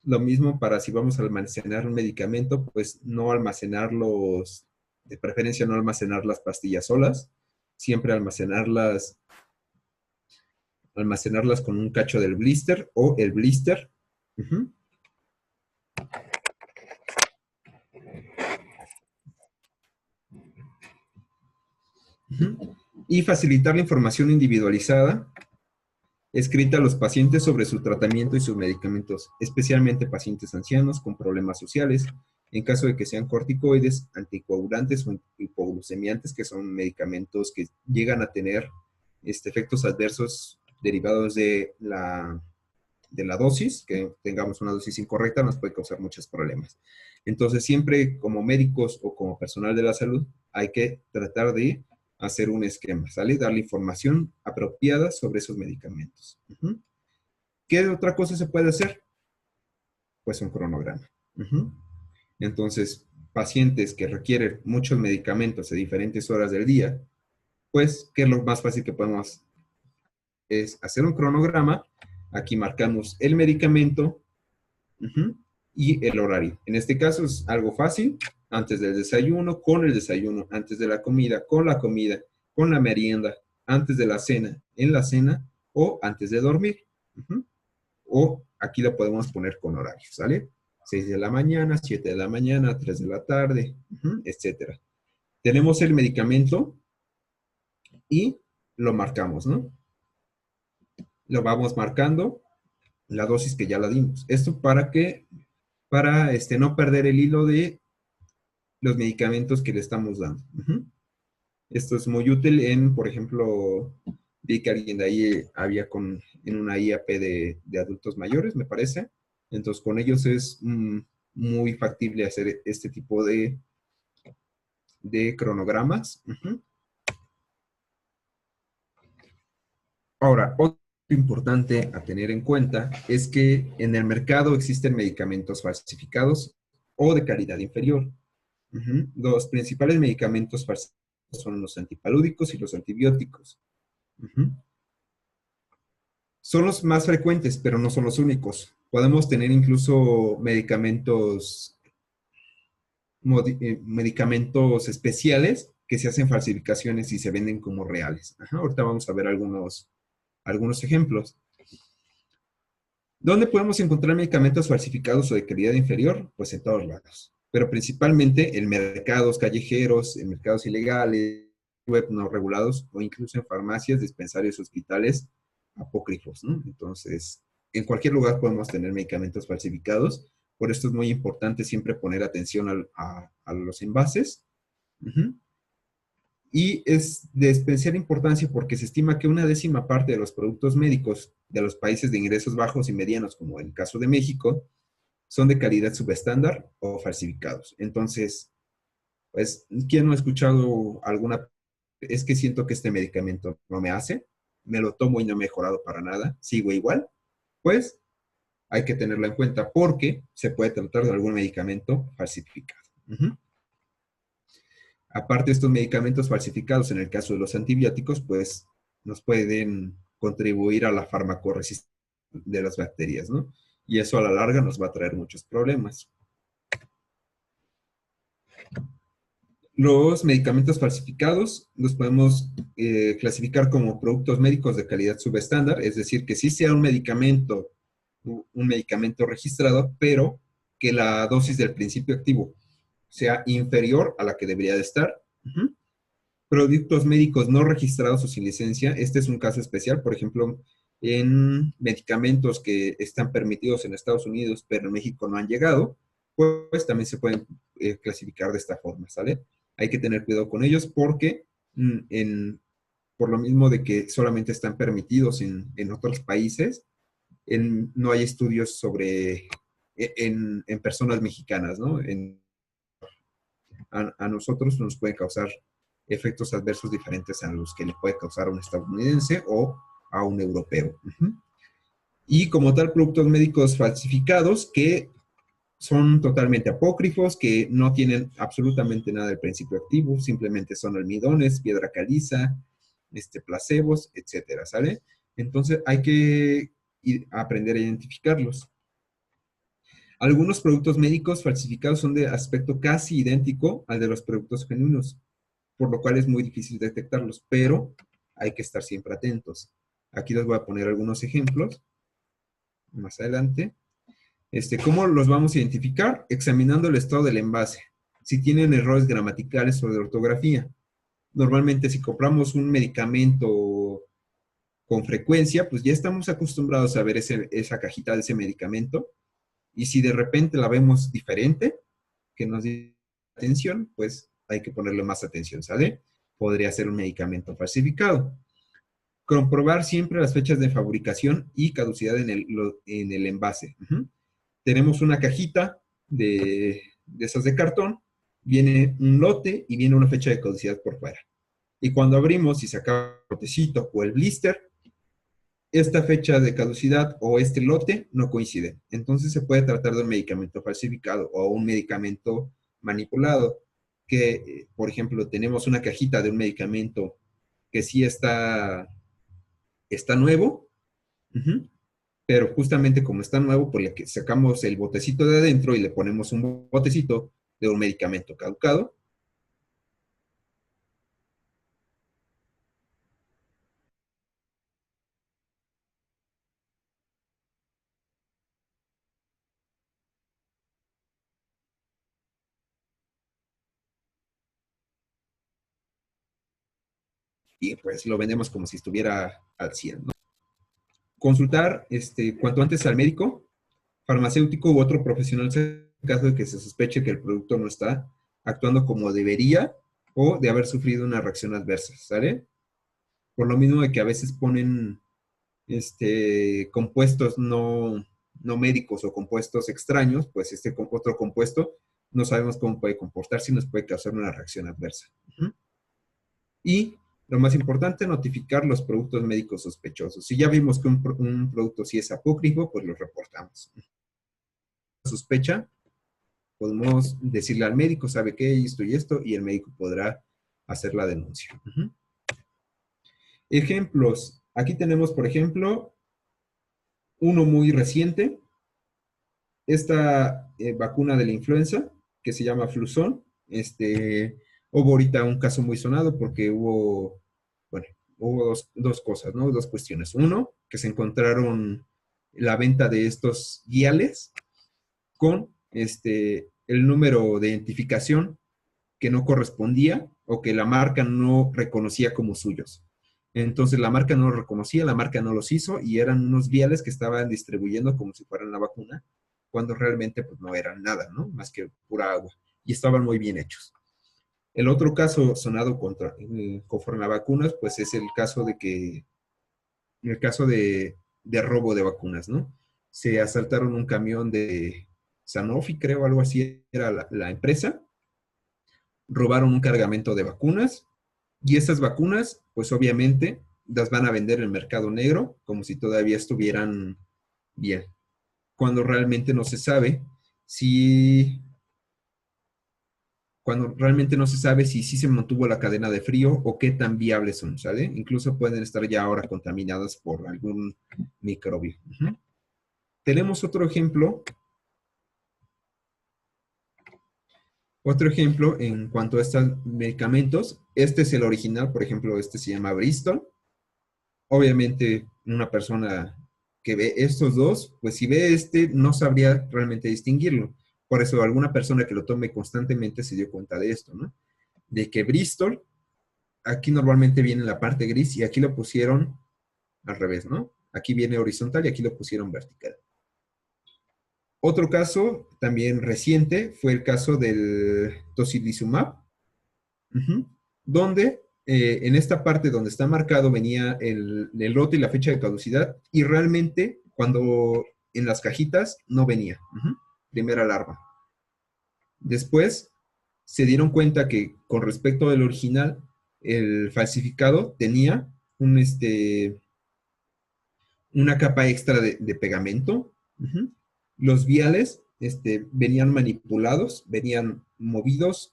Lo mismo para si vamos a almacenar un medicamento, pues no almacenarlos, de preferencia no almacenar las pastillas solas, siempre almacenarlas con un cacho del blister o el blister. Uh-huh. Uh-huh. Y facilitar la información individualizada escrita a los pacientes sobre su tratamiento y sus medicamentos, especialmente pacientes ancianos con problemas sociales, en caso de que sean corticoides, anticoagulantes o hipoglucemiantes, que son medicamentos que llegan a tener efectos adversos derivados de la dosis, que tengamos una dosis incorrecta nos puede causar muchos problemas. Entonces, siempre como médicos o como personal de la salud, hay que tratar de hacer un esquema, ¿sale? Darle información apropiada sobre esos medicamentos. Uh-huh. ¿Qué otra cosa se puede hacer? Pues un cronograma. Uh-huh. Entonces, pacientes que requieren muchos medicamentos a diferentes horas del día, pues, ¿qué es lo más fácil que podemos? Es hacer un cronograma. Aquí marcamos el medicamento uh-huh, y el horario. En este caso es algo fácil. Antes del desayuno, con el desayuno, antes de la comida, con la merienda, antes de la cena, en la cena o antes de dormir. Uh-huh. O aquí lo podemos poner con horario, ¿sale? 6 de la mañana, 7 de la mañana, 3 de la tarde, uh-huh, etcétera. Tenemos el medicamento y lo marcamos, ¿no? Lo vamos marcando, la dosis que ya la dimos. Esto para no perder el hilo de los medicamentos que le estamos dando. Uh-huh. Esto es muy útil por ejemplo, vi que alguien de ahí había en una IAP de adultos mayores, me parece. Entonces, con ellos es muy factible hacer este tipo de cronogramas. Uh-huh. Ahora, otro importante a tener en cuenta es que en el mercado existen medicamentos falsificados o de calidad inferior. Uh-huh. Los principales medicamentos falsificados son los antipalúdicos y los antibióticos. Uh-huh. Son los más frecuentes, pero no son los únicos. Podemos tener incluso medicamentos especiales que se hacen falsificaciones y se venden como reales. Ajá. Ahorita vamos a ver algunos ejemplos. ¿Dónde podemos encontrar medicamentos falsificados o de calidad inferior? Pues en todos lados, pero principalmente en mercados callejeros, en mercados ilegales, web no regulados o incluso en farmacias, dispensarios, hospitales apócrifos, ¿no? Entonces, en cualquier lugar podemos tener medicamentos falsificados. Por esto es muy importante siempre poner atención a los envases. Uh-huh. Y es de especial importancia porque se estima que 1/10 parte de los productos médicos de los países de ingresos bajos y medianos, como en el caso de México, son de calidad subestándar o falsificados. Entonces, pues, ¿quién no ha escuchado es que siento que este medicamento no me hace, me lo tomo y no he mejorado para nada, sigo igual? Pues, hay que tenerla en cuenta porque se puede tratar de algún medicamento falsificado. Aparte, estos medicamentos falsificados, en el caso de los antibióticos, pues nos pueden contribuir a la farmacoresistencia de las bacterias, ¿no? Y eso a la larga nos va a traer muchos problemas. Los medicamentos falsificados los podemos clasificar como productos médicos de calidad subestándar, es decir, que sí sea un medicamento registrado, pero que la dosis del principio activo sea inferior a la que debería de estar. Productos médicos no registrados o sin licencia, este es un caso especial, por ejemplo, en medicamentos que están permitidos en Estados Unidos, pero en México no han llegado, pues también se pueden clasificar de esta forma, ¿sale? Hay que tener cuidado con ellos porque por lo mismo de que solamente están permitidos en otros países, no hay estudios sobre en personas mexicanas, ¿no? A nosotros nos pueden causar efectos adversos diferentes a los que le puede causar a un estadounidense o a un europeo. Y como tal, productos médicos falsificados que son totalmente apócrifos, que no tienen absolutamente nada del principio activo, simplemente son almidones, piedra caliza, placebos, etcétera, ¿sale? Entonces hay que aprender a identificarlos. Algunos productos médicos falsificados son de aspecto casi idéntico al de los productos genuinos, por lo cual es muy difícil detectarlos, pero hay que estar siempre atentos. Aquí les voy a poner algunos ejemplos más adelante. ¿Cómo los vamos a identificar? Examinando el estado del envase. Si tienen errores gramaticales o de ortografía. Normalmente si compramos un medicamento con frecuencia, pues ya estamos acostumbrados a ver esa cajita de ese medicamento. Y si de repente la vemos diferente, que nos dé atención, pues hay que ponerle más atención, ¿sale? Podría ser un medicamento falsificado. Comprobar siempre las fechas de fabricación y caducidad en el envase. Tenemos una cajita de esas de cartón, viene un lote y viene una fecha de caducidad por fuera. Y cuando abrimos y sacamos el botecito o el blister, esta fecha de caducidad o este lote no coinciden. Entonces se puede tratar de un medicamento falsificado o un medicamento manipulado. Que, por ejemplo, tenemos una cajita de un medicamento que sí está nuevo, pero justamente como está nuevo, pues le sacamos el botecito de adentro y le ponemos un botecito de un medicamento caducado. Y pues lo vendemos como si estuviera al 100, ¿no? Consultar cuanto antes al médico, farmacéutico u otro profesional en caso de que se sospeche que el producto no está actuando como debería o de haber sufrido una reacción adversa, ¿sale? Por lo mismo de que a veces ponen compuestos no médicos o compuestos extraños, pues otro compuesto no sabemos cómo puede comportarse y nos puede causar una reacción adversa. Y lo más importante, notificar los productos médicos sospechosos. Si ya vimos que un producto sí es apócrifo, pues lo reportamos. Sospecha, podemos decirle al médico, sabe qué, esto y esto, y el médico podrá hacer la denuncia. Ejemplos. Aquí tenemos, por ejemplo, uno muy reciente, esta vacuna de la influenza, que se llama Fluzone. Hubo ahorita un caso muy sonado porque hubo dos cosas, ¿no? Dos cuestiones. Uno, que se encontraron la venta de estos guiales con el número de identificación que no correspondía o que la marca no reconocía como suyos. Entonces la marca no lo reconocía, la marca no los hizo y eran unos viales que estaban distribuyendo como si fueran la vacuna, cuando realmente pues no eran nada, ¿no? Más que pura agua. Y estaban muy bien hechos. El otro caso sonado conforme a vacunas, pues es el caso de robo de vacunas, ¿no? Se asaltaron un camión de Sanofi, creo, algo así era la empresa, robaron un cargamento de vacunas y esas vacunas, pues obviamente, las van a vender en el mercado negro como si todavía estuvieran bien. cuando realmente no se sabe si sí se mantuvo la cadena de frío o qué tan viables son, ¿sale? Incluso pueden estar ya ahora contaminadas por algún microbio. Tenemos otro ejemplo. Otro ejemplo en cuanto a estos medicamentos. Este es el original, por ejemplo, este se llama Bristol. Obviamente, una persona que ve estos dos, pues si ve este, no sabría realmente distinguirlo. Por eso, alguna persona que lo tome constantemente se dio cuenta de esto, ¿no? De que Bristol, aquí normalmente viene la parte gris y aquí lo pusieron al revés, ¿no? Aquí viene horizontal y aquí lo pusieron vertical. Otro caso también reciente fue el caso del tocilizumab, donde en esta parte donde está marcado venía el lote y la fecha de caducidad y realmente cuando en las cajitas no venía. Primera alarma. Después se dieron cuenta que con respecto al original, el falsificado tenía una capa extra de pegamento. Los viales venían manipulados, venían movidos,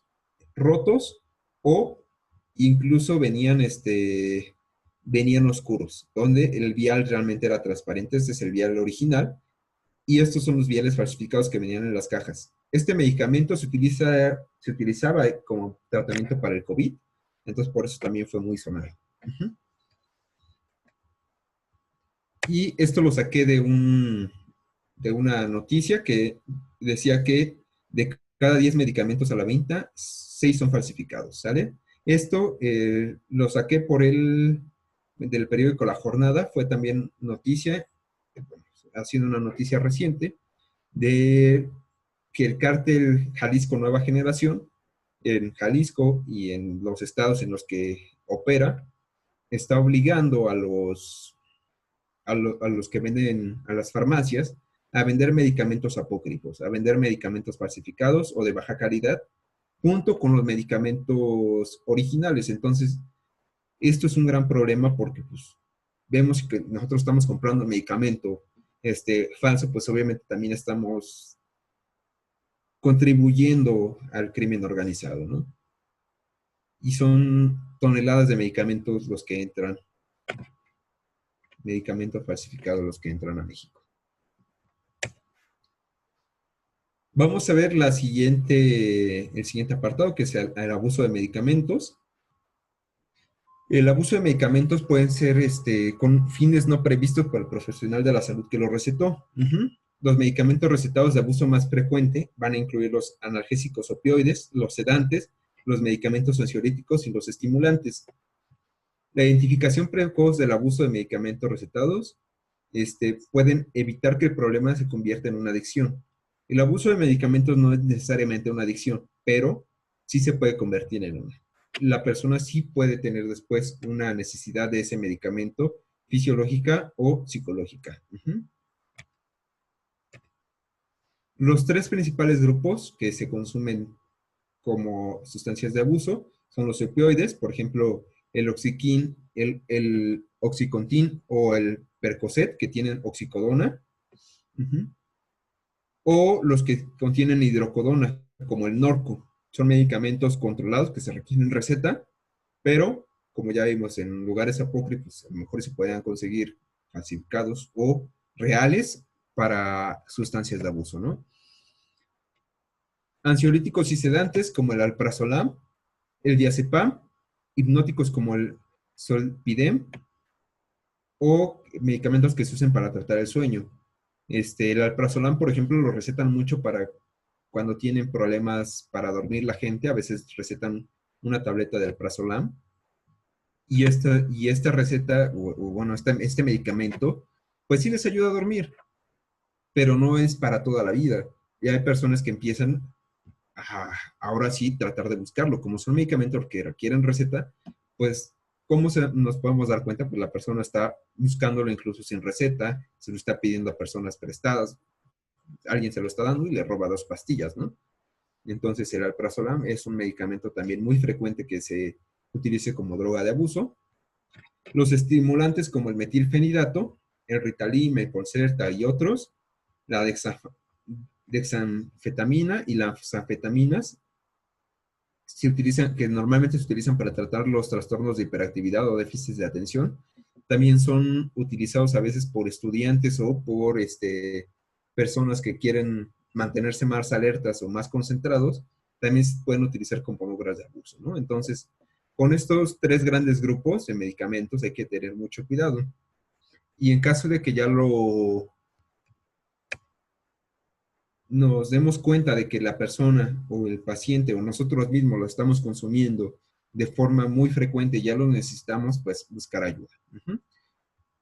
rotos o incluso venían oscuros, donde el vial realmente era transparente. Este es el vial original y estos son los viales falsificados que venían en las cajas. Este medicamento se utilizaba como tratamiento para el COVID, entonces por eso también fue muy sonado. Y esto lo saqué de una noticia que decía que de cada 10 medicamentos a la venta, 6 son falsificados, ¿sale? Esto lo saqué del periódico La Jornada, fue también noticia, ha sido una noticia reciente, de que el cártel Jalisco Nueva Generación, en Jalisco y en los estados en los que opera, está obligando a los que venden a las farmacias a vender medicamentos apócrifos, a vender medicamentos falsificados o de baja calidad, junto con los medicamentos originales. Entonces, esto es un gran problema porque pues, vemos que nosotros estamos comprando medicamento falso, pues obviamente también estamos contribuyendo al crimen organizado, ¿no? Y son toneladas de medicamentos los que entran, medicamentos falsificados los que entran a México. Vamos a ver el siguiente apartado, que es el abuso de medicamentos. El abuso de medicamentos pueden ser con fines no previstos por el profesional de la salud que lo recetó. Los medicamentos recetados de abuso más frecuente van a incluir los analgésicos opioides, los sedantes, los medicamentos ansiolíticos y los estimulantes. La identificación precoz del abuso de medicamentos recetados pueden evitar que el problema se convierta en una adicción. El abuso de medicamentos no es necesariamente una adicción, pero sí se puede convertir en una. La persona sí puede tener después una necesidad de ese medicamento fisiológica o psicológica. Los 3 principales grupos que se consumen como sustancias de abuso son los opioides, por ejemplo, el el Oxycontin o el Percocet, que tienen oxicodona, o los que contienen hidrocodona, como el Norco. Son medicamentos controlados que se requieren receta, pero como ya vimos en lugares apócrifos, a lo mejor se pueden conseguir falsificados o reales para sustancias de abuso, ¿no? Ansiolíticos y sedantes como el alprazolam, el diazepam, hipnóticos como el zolpidem o medicamentos que se usan para tratar el sueño. El alprazolam, por ejemplo, lo recetan mucho para cuando tienen problemas para dormir la gente. A veces recetan una tableta de alprazolam. Y esta receta, bueno, este medicamento, pues sí les ayuda a dormir, pero no es para toda la vida. Y hay personas que empiezan ahora sí tratar de buscarlo. Como son medicamentos que requieren receta, pues ¿cómo nos podemos dar cuenta? Pues la persona está buscándolo incluso sin receta, se lo está pidiendo a personas prestadas, alguien se lo está dando y le roba 2 pastillas, ¿no? Entonces el alprazolam es un medicamento también muy frecuente que se utilice como droga de abuso. Los estimulantes como el metilfenidato, el Ritalin, el Concerta y otros, la dexanfetamina y las anfetaminas se utilizan, que normalmente se utilizan para tratar los trastornos de hiperactividad o déficits de atención. También son utilizados a veces por estudiantes o por personas que quieren mantenerse más alertas o más concentrados. También se pueden utilizar con drogas de abuso, ¿no? Entonces, con estos tres grandes grupos de medicamentos hay que tener mucho cuidado. Y en caso de que ya nos demos cuenta de que la persona o el paciente o nosotros mismos lo estamos consumiendo de forma muy frecuente y ya lo necesitamos, pues buscar ayuda.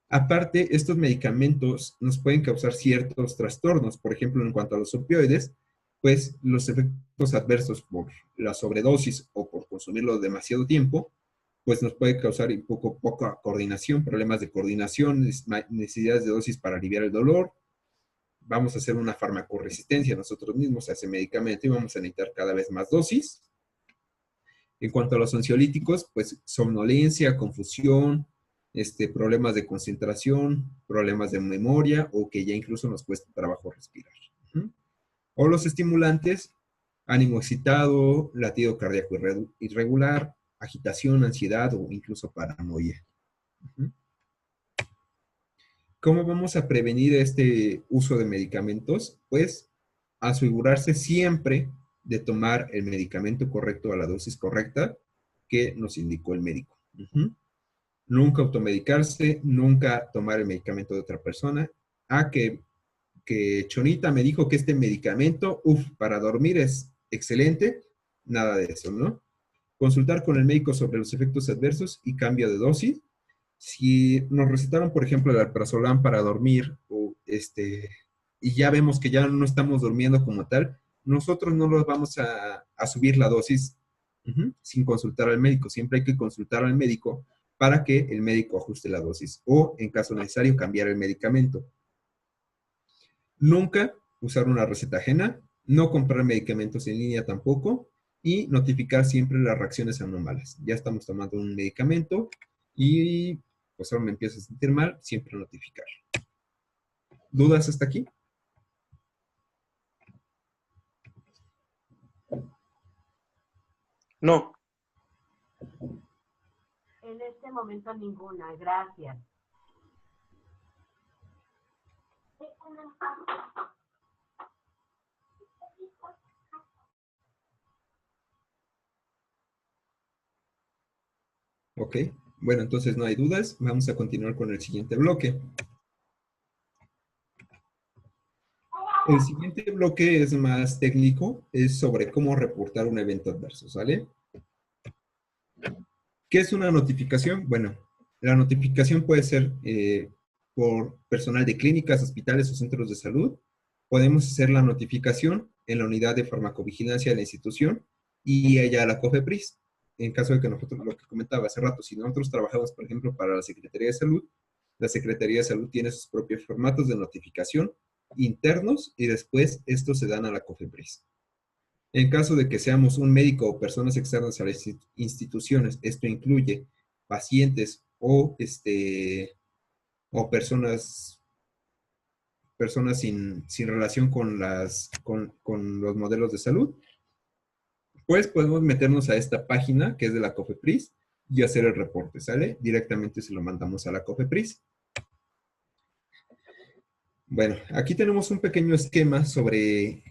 Aparte, estos medicamentos nos pueden causar ciertos trastornos. Por ejemplo, en cuanto a los opioides, pues los efectos adversos por la sobredosis o por consumirlo demasiado tiempo, pues nos puede causar un poca coordinación, problemas de coordinación, necesidades de dosis para aliviar el dolor. Vamos a hacer una farmacoresistencia nosotros mismos a ese medicamento y vamos a necesitar cada vez más dosis. En cuanto a los ansiolíticos, pues somnolencia, confusión, problemas de concentración, problemas de memoria o que ya incluso nos cuesta trabajo respirar. O los estimulantes, ánimo excitado, latido cardíaco irregular, agitación, ansiedad o incluso paranoia. ¿Cómo vamos a prevenir este uso de medicamentos? Pues asegurarse siempre de tomar el medicamento correcto a la dosis correcta que nos indicó el médico. Nunca automedicarse, nunca tomar el medicamento de otra persona. Que Chonita me dijo que este medicamento, para dormir es excelente. Nada de eso, ¿no? Consultar con el médico sobre los efectos adversos y cambio de dosis. Si nos recetaron, por ejemplo, el alprazolam para dormir, y ya vemos que ya no estamos durmiendo como tal, nosotros no los vamos a subir la dosis sin consultar al médico. Siempre hay que consultar al médico para que el médico ajuste la dosis o, en caso necesario, cambiar el medicamento. Nunca usar una receta ajena, no comprar medicamentos en línea tampoco, y notificar siempre las reacciones anómalas. Ya estamos tomando un medicamento y pues ahora me empiezo a sentir mal, siempre notificar. ¿Dudas hasta aquí? No. En este momento ninguna, gracias. Ok, bueno, entonces no hay dudas. Vamos a continuar con el siguiente bloque. El siguiente bloque es más técnico, es sobre cómo reportar un evento adverso, ¿sale? ¿Qué es una notificación? Bueno, la notificación puede ser por personal de clínicas, hospitales o centros de salud. Podemos hacer la notificación en la unidad de farmacovigilancia de la institución y ella a la COFEPRIS. En caso de que nosotros, lo que comentaba hace rato, si nosotros trabajamos, por ejemplo, para la Secretaría de Salud, la Secretaría de Salud tiene sus propios formatos de notificación internos y después estos se dan a la COFEPRIS. En caso de que seamos un médico o personas externas a las instituciones, esto incluye pacientes o personas sin relación con los modelos de salud, pues podemos meternos a esta página que es de la COFEPRIS y hacer el reporte, ¿sale? Directamente se lo mandamos a la COFEPRIS. Bueno, aquí tenemos un pequeño esquema sobre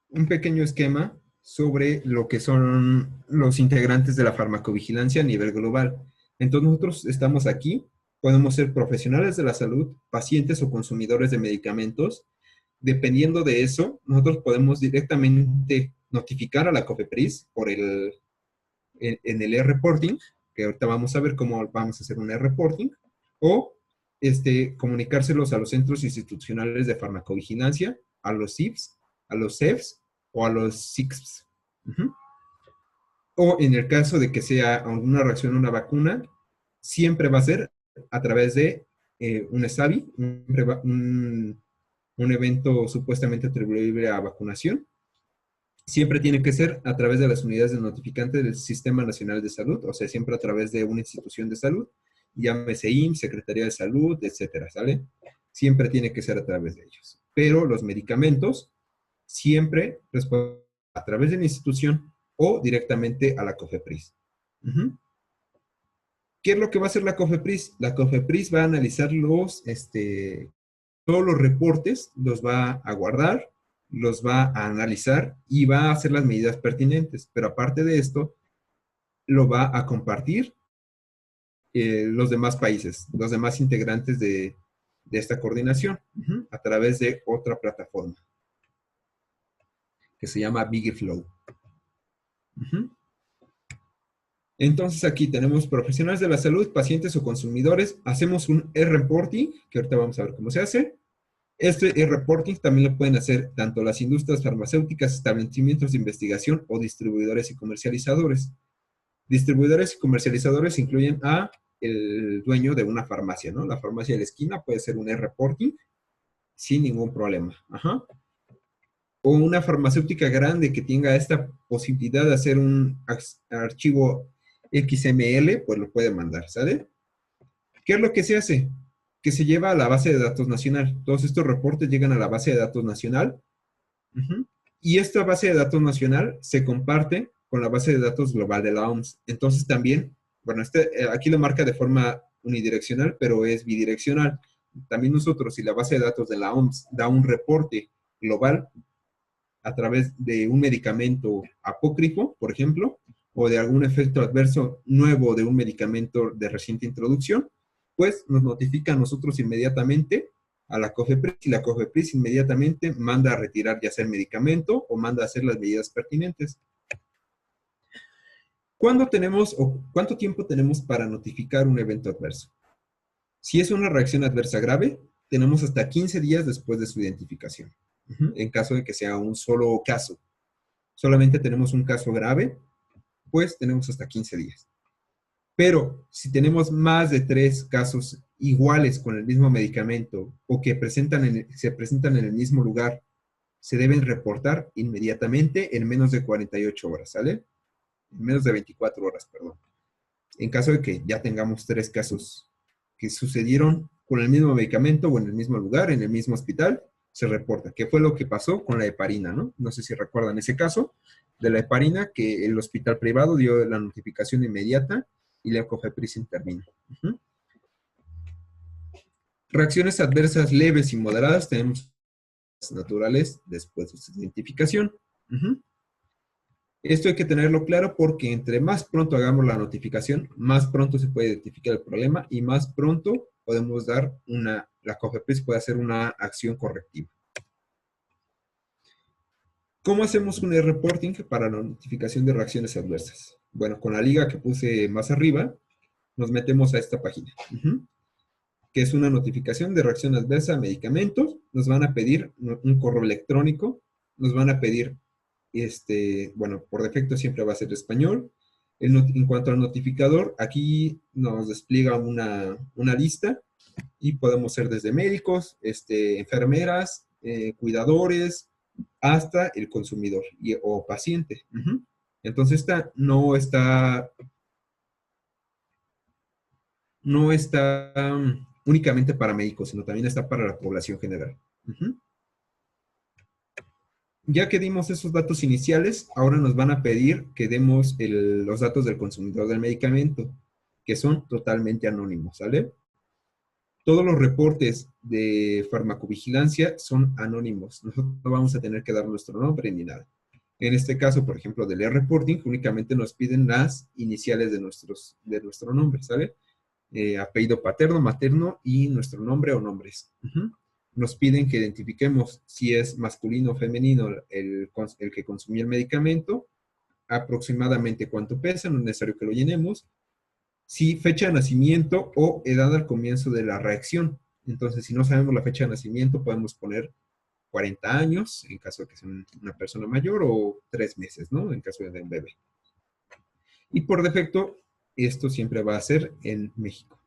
un pequeño esquema sobre lo que son los integrantes de la farmacovigilancia a nivel global. Entonces nosotros estamos aquí, podemos ser profesionales de la salud, pacientes o consumidores de medicamentos. Dependiendo de eso, nosotros podemos directamente notificar a la COFEPRIS en el e-reporting, que ahorita vamos a ver cómo vamos a hacer un e-reporting, o comunicárselos a los centros institucionales de farmacovigilancia, a los CIFs, a los CEFs o a los SICPs. O en el caso de que sea alguna reacción a una vacuna, siempre va a ser a través de un SAVI, un evento supuestamente atribuible a vacunación, siempre tiene que ser a través de las unidades de notificante del Sistema Nacional de Salud, o sea, siempre a través de una institución de salud, llámese IMSS, Secretaría de Salud, etcétera, ¿sale? Siempre tiene que ser a través de ellos. Pero los medicamentos siempre responden a través de la institución o directamente a la COFEPRIS. Uh-huh. ¿Qué es lo que va a hacer la COFEPRIS? La COFEPRIS va a analizar todos los reportes, los va a guardar, los va a analizar y va a hacer las medidas pertinentes. Pero aparte de esto, lo va a compartir los demás países, los demás integrantes de esta coordinación, a través de otra plataforma que se llama Bigiflow. Entonces aquí tenemos profesionales de la salud, pacientes o consumidores. Hacemos un e-reporting, que ahorita vamos a ver cómo se hace. Este e-reporting también lo pueden hacer tanto las industrias farmacéuticas, establecimientos de investigación o distribuidores y comercializadores. Distribuidores y comercializadores incluyen a el dueño de una farmacia, ¿no? La farmacia de la esquina puede ser un e-reporting sin ningún problema. Ajá. O una farmacéutica grande que tenga esta posibilidad de hacer un archivo XML, pues lo puede mandar, ¿sale? ¿Qué es lo que se hace? Que se lleva a la base de datos nacional. Todos estos reportes llegan a la base de datos nacional. Y esta base de datos nacional se comparte con la base de datos global de la OMS. Entonces también, bueno, aquí lo marca de forma unidireccional, pero es bidireccional. También nosotros, si la base de datos de la OMS da un reporte global a través de un medicamento apócrifo, por ejemplo, o de algún efecto adverso nuevo de un medicamento de reciente introducción, pues nos notifica a nosotros inmediatamente a la COFEPRIS y la COFEPRIS inmediatamente manda a retirar ya sea el medicamento o manda a hacer las medidas pertinentes. ¿Cuándo tenemos o cuánto tiempo tenemos para notificar un evento adverso? Si es una reacción adversa grave, tenemos hasta 15 días después de su identificación. En caso de que sea un solo caso. Solamente tenemos un caso grave, pues tenemos hasta 15 días. Pero si tenemos más de 3 casos iguales con el mismo medicamento o que se presentan en el mismo lugar, se deben reportar inmediatamente en menos de 48 horas, ¿sale? En menos de 24 horas, perdón. En caso de que ya tengamos 3 casos que sucedieron con el mismo medicamento o en el mismo lugar, en el mismo hospital, se reporta. ¿Qué fue lo que pasó con la heparina, no? No sé si recuerdan ese caso de la heparina, que el hospital privado dio la notificación inmediata y la COFEPRIS intervino. Reacciones adversas leves y moderadas tenemos naturales después de su identificación. Esto hay que tenerlo claro porque entre más pronto hagamos la notificación, más pronto se puede identificar el problema y más pronto podemos dar la COFEPRIS puede hacer una acción correctiva. ¿Cómo hacemos un e-reporting para la notificación de reacciones adversas? Bueno, con la liga que puse más arriba, nos metemos a esta página, que es una notificación de reacción adversa a medicamentos. Nos van a pedir un correo electrónico, nos van a pedir, bueno, por defecto siempre va a ser español. En cuanto al notificador, aquí nos despliega una lista y podemos ser desde médicos, enfermeras, cuidadores, hasta el consumidor o paciente. Entonces esta no está únicamente para médicos, sino también está para la población general. Ya que dimos esos datos iniciales, ahora nos van a pedir que demos los datos del consumidor del medicamento, que son totalmente anónimos, ¿sale? Todos los reportes de farmacovigilancia son anónimos. Nosotros no vamos a tener que dar nuestro nombre ni nada. En este caso, por ejemplo, del e-reporting, únicamente nos piden las iniciales de nuestro nombre, ¿sale? Apellido paterno, materno y nuestro nombre o nombres. Nos piden que identifiquemos si es masculino o femenino el que consumió el medicamento, aproximadamente cuánto pesa, no es necesario que lo llenemos, si fecha de nacimiento o edad al comienzo de la reacción. Entonces, si no sabemos la fecha de nacimiento, podemos poner 40 años, en caso de que sea una persona mayor, o 3 meses, ¿no? En caso de un bebé. Y por defecto, esto siempre va a ser en México.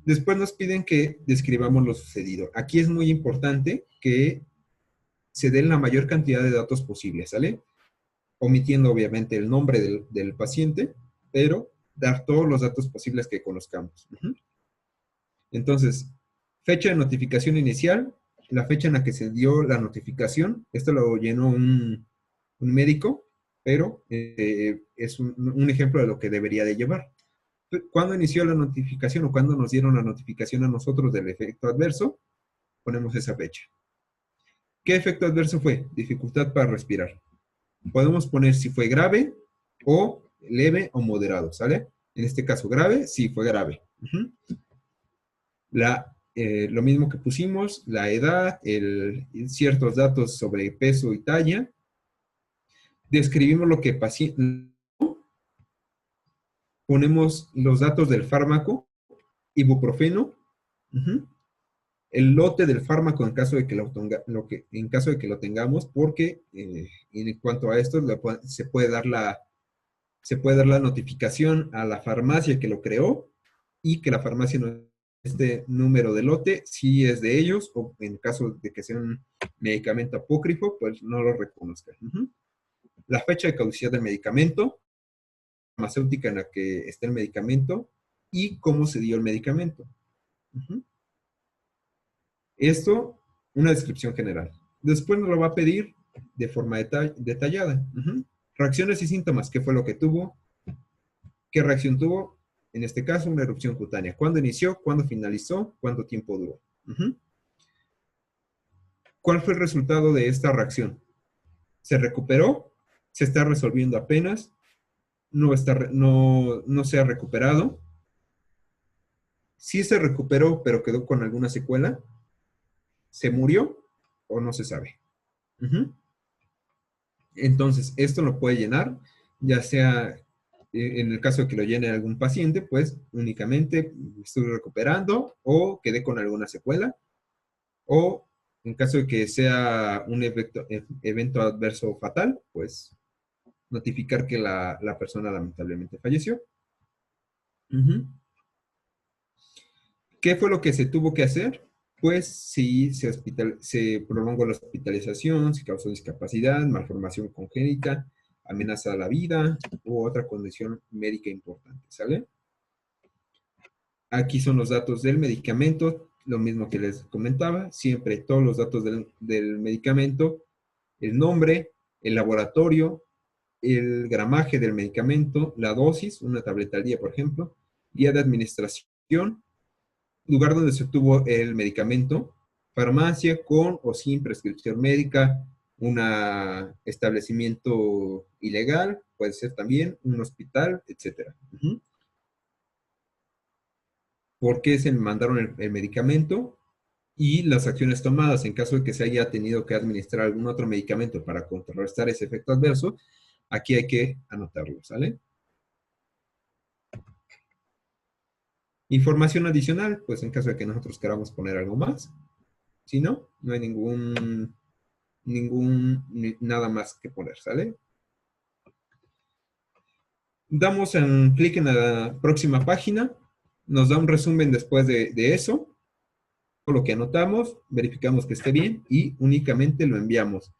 Después nos piden que describamos lo sucedido. Aquí es muy importante que se den la mayor cantidad de datos posible, ¿sale? Omitiendo obviamente el nombre del paciente, pero dar todos los datos posibles que conozcamos. Entonces, fecha de notificación inicial, la fecha en la que se dio la notificación, esto lo llenó un médico, pero es un ejemplo de lo que debería de llevar. ¿Cuándo inició la notificación o cuándo nos dieron la notificación a nosotros del efecto adverso? Ponemos esa fecha. ¿Qué efecto adverso fue? Dificultad para respirar. Podemos poner si fue grave o leve o moderado, ¿sale? En este caso, grave, sí, fue grave. Lo mismo que pusimos, la edad, ciertos datos sobre peso y talla. Describimos lo que paciente... Ponemos los datos del fármaco, ibuprofeno, el lote del fármaco en caso de que en caso de que lo tengamos, porque en cuanto a esto se puede dar la notificación a la farmacia que lo creó y que la farmacia no este número de lote, si es de ellos, o en caso de que sea un medicamento apócrifo, pues no lo reconozca. La fecha de caducidad del medicamento, farmacéutica en la que está el medicamento y cómo se dio el medicamento. Esto, una descripción general. Después nos lo va a pedir de forma detallada. Reacciones y síntomas, ¿qué fue lo que tuvo? ¿Qué reacción tuvo? En este caso, una erupción cutánea. ¿Cuándo inició? ¿Cuándo finalizó? ¿Cuánto tiempo duró? ¿Cuál fue el resultado de esta reacción? ¿Se recuperó? ¿Se está resolviendo apenas? ¿No se ha recuperado? ¿Sí se recuperó, pero quedó con alguna secuela? ¿Se murió o no se sabe? Entonces, esto lo puede llenar, ya sea en el caso de que lo llene algún paciente, pues únicamente estoy recuperando o quedé con alguna secuela, o en caso de que sea un evento adverso fatal, pues notificar que la persona lamentablemente falleció. ¿Qué fue lo que se tuvo que hacer? Pues si se prolongó la hospitalización, si causó discapacidad, malformación congénita, amenaza a la vida u otra condición médica importante, ¿sale? Aquí son los datos del medicamento, lo mismo que les comentaba, siempre todos los datos del medicamento, el nombre, el laboratorio, el gramaje del medicamento, la dosis, una tableta al día, por ejemplo, guía de administración, lugar donde se obtuvo el medicamento, farmacia con o sin prescripción médica, un establecimiento ilegal, puede ser también un hospital, etc. ¿Por qué se mandaron el medicamento? Y las acciones tomadas en caso de que se haya tenido que administrar algún otro medicamento para contrarrestar ese efecto adverso, aquí hay que anotarlo, ¿sale? Información adicional, pues en caso de que nosotros queramos poner algo más. Si no, no hay nada más que poner, ¿sale? Damos un clic en la próxima página, nos da un resumen después de eso, lo que anotamos, verificamos que esté bien y únicamente lo enviamos.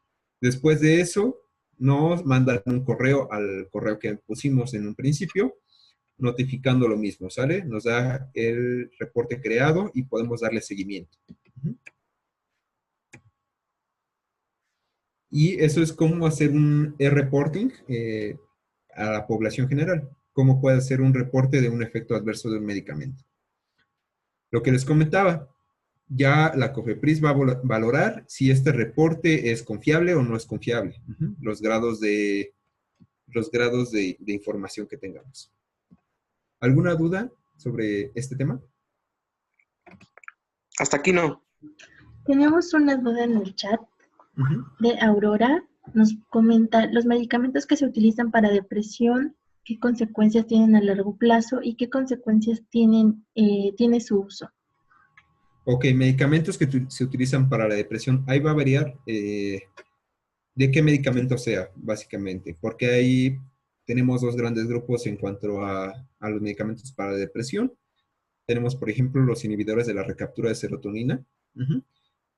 Después de eso, nos mandan un correo al correo que pusimos en un principio, notificando lo mismo, ¿sale? Nos da el reporte creado y podemos darle seguimiento. Y eso es cómo hacer un e-reporting a la población general. Cómo puede hacer un reporte de un efecto adverso de un medicamento. Lo que les comentaba, ya la COFEPRIS va a valorar si este reporte es confiable o no es confiable. Los grados de información que tengamos. ¿Alguna duda sobre este tema? Hasta aquí no. Tenemos una duda en el chat de Aurora. Nos comenta, los medicamentos que se utilizan para depresión, ¿qué consecuencias tienen a largo plazo y qué consecuencias tiene su uso? Ok, medicamentos que se utilizan para la depresión, ahí va a variar de qué medicamento sea, básicamente, porque ahí tenemos dos grandes grupos en cuanto a los medicamentos para la depresión. Tenemos, por ejemplo, los inhibidores de la recaptura de serotonina.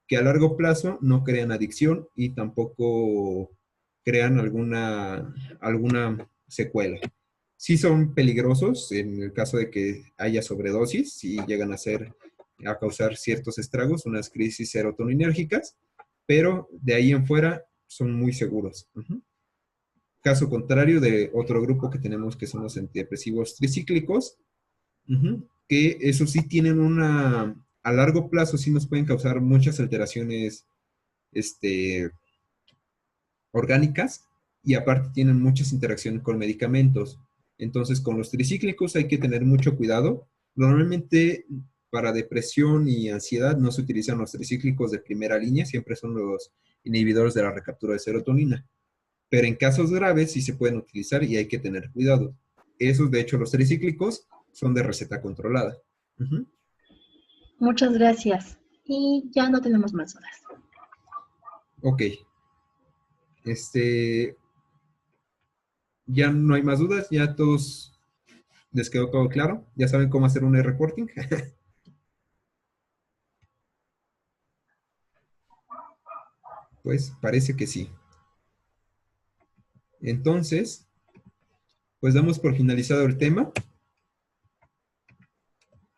que a largo plazo no crean adicción y tampoco crean alguna secuela. Sí son peligrosos en el caso de que haya sobredosis, si llegan a causar ciertos estragos, unas crisis serotoninérgicas, pero de ahí en fuera son muy seguros. Caso contrario de otro grupo que tenemos que son los antidepresivos tricíclicos, que eso sí tienen a largo plazo sí nos pueden causar muchas alteraciones orgánicas y aparte tienen muchas interacciones con medicamentos. Entonces, con los tricíclicos hay que tener mucho cuidado. Normalmente para depresión y ansiedad no se utilizan los tricíclicos de primera línea, siempre son los inhibidores de la recaptura de serotonina. Pero en casos graves sí se pueden utilizar y hay que tener cuidado. Esos, de hecho, los tricíclicos son de receta controlada. Muchas gracias. Y ya no tenemos más dudas. Ok. Ya no hay más dudas, ya todos les quedó todo claro. ¿Ya saben cómo hacer un e-reporting? Pues parece que sí. Entonces, pues damos por finalizado el tema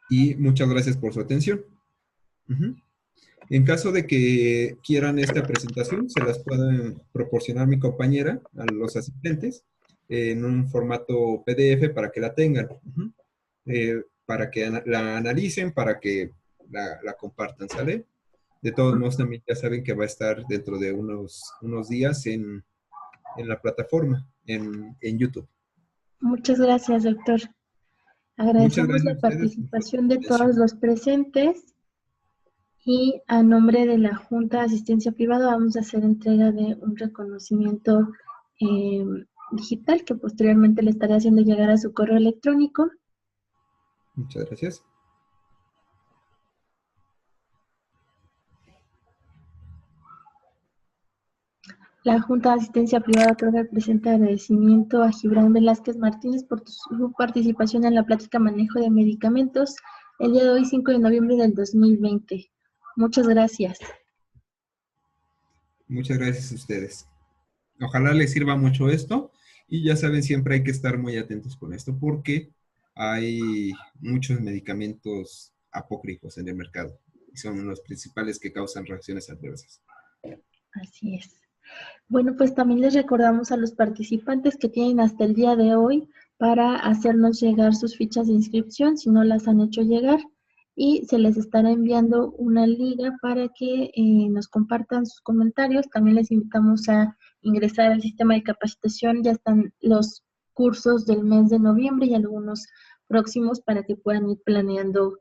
y muchas gracias por su atención. En caso de que quieran esta presentación, se las pueden proporcionar mi compañera a los asistentes en un formato PDF para que la tengan, para que la analicen, para que la compartan, ¿sale? De todos modos, también ya saben que va a estar dentro de unos días en la plataforma, en YouTube. Muchas gracias, doctor. Muchas Agradecemos gracias la a ustedes por su participación de todos atención. los presentes y a nombre de la Junta de Asistencia Privada vamos a hacer entrega de un reconocimiento eh, digital que posteriormente le estaré haciendo llegar a su correo electrónico. Muchas gracias. La Junta de Asistencia Privada otorga el presente agradecimiento a Gibran Velázquez Martínez por su participación en la plática Manejo de Medicamentos el día de hoy, 5 de noviembre del 2020. Muchas gracias. Muchas gracias a ustedes. Ojalá les sirva mucho esto y ya saben, siempre hay que estar muy atentos con esto porque hay muchos medicamentos apócrifos en el mercado y son los principales que causan reacciones adversas. Así es. Bueno, pues también les recordamos a los participantes que tienen hasta el día de hoy para hacernos llegar sus fichas de inscripción, si no las han hecho llegar, y se les estará enviando una liga para que nos compartan sus comentarios. También les invitamos a ingresar al sistema de capacitación. Ya están los cursos del mes de noviembre y algunos próximos para que puedan ir planeando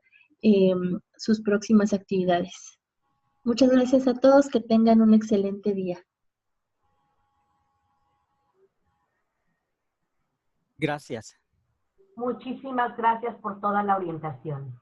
sus próximas actividades. Muchas gracias a todos, que tengan un excelente día. Gracias. Muchísimas gracias por toda la orientación.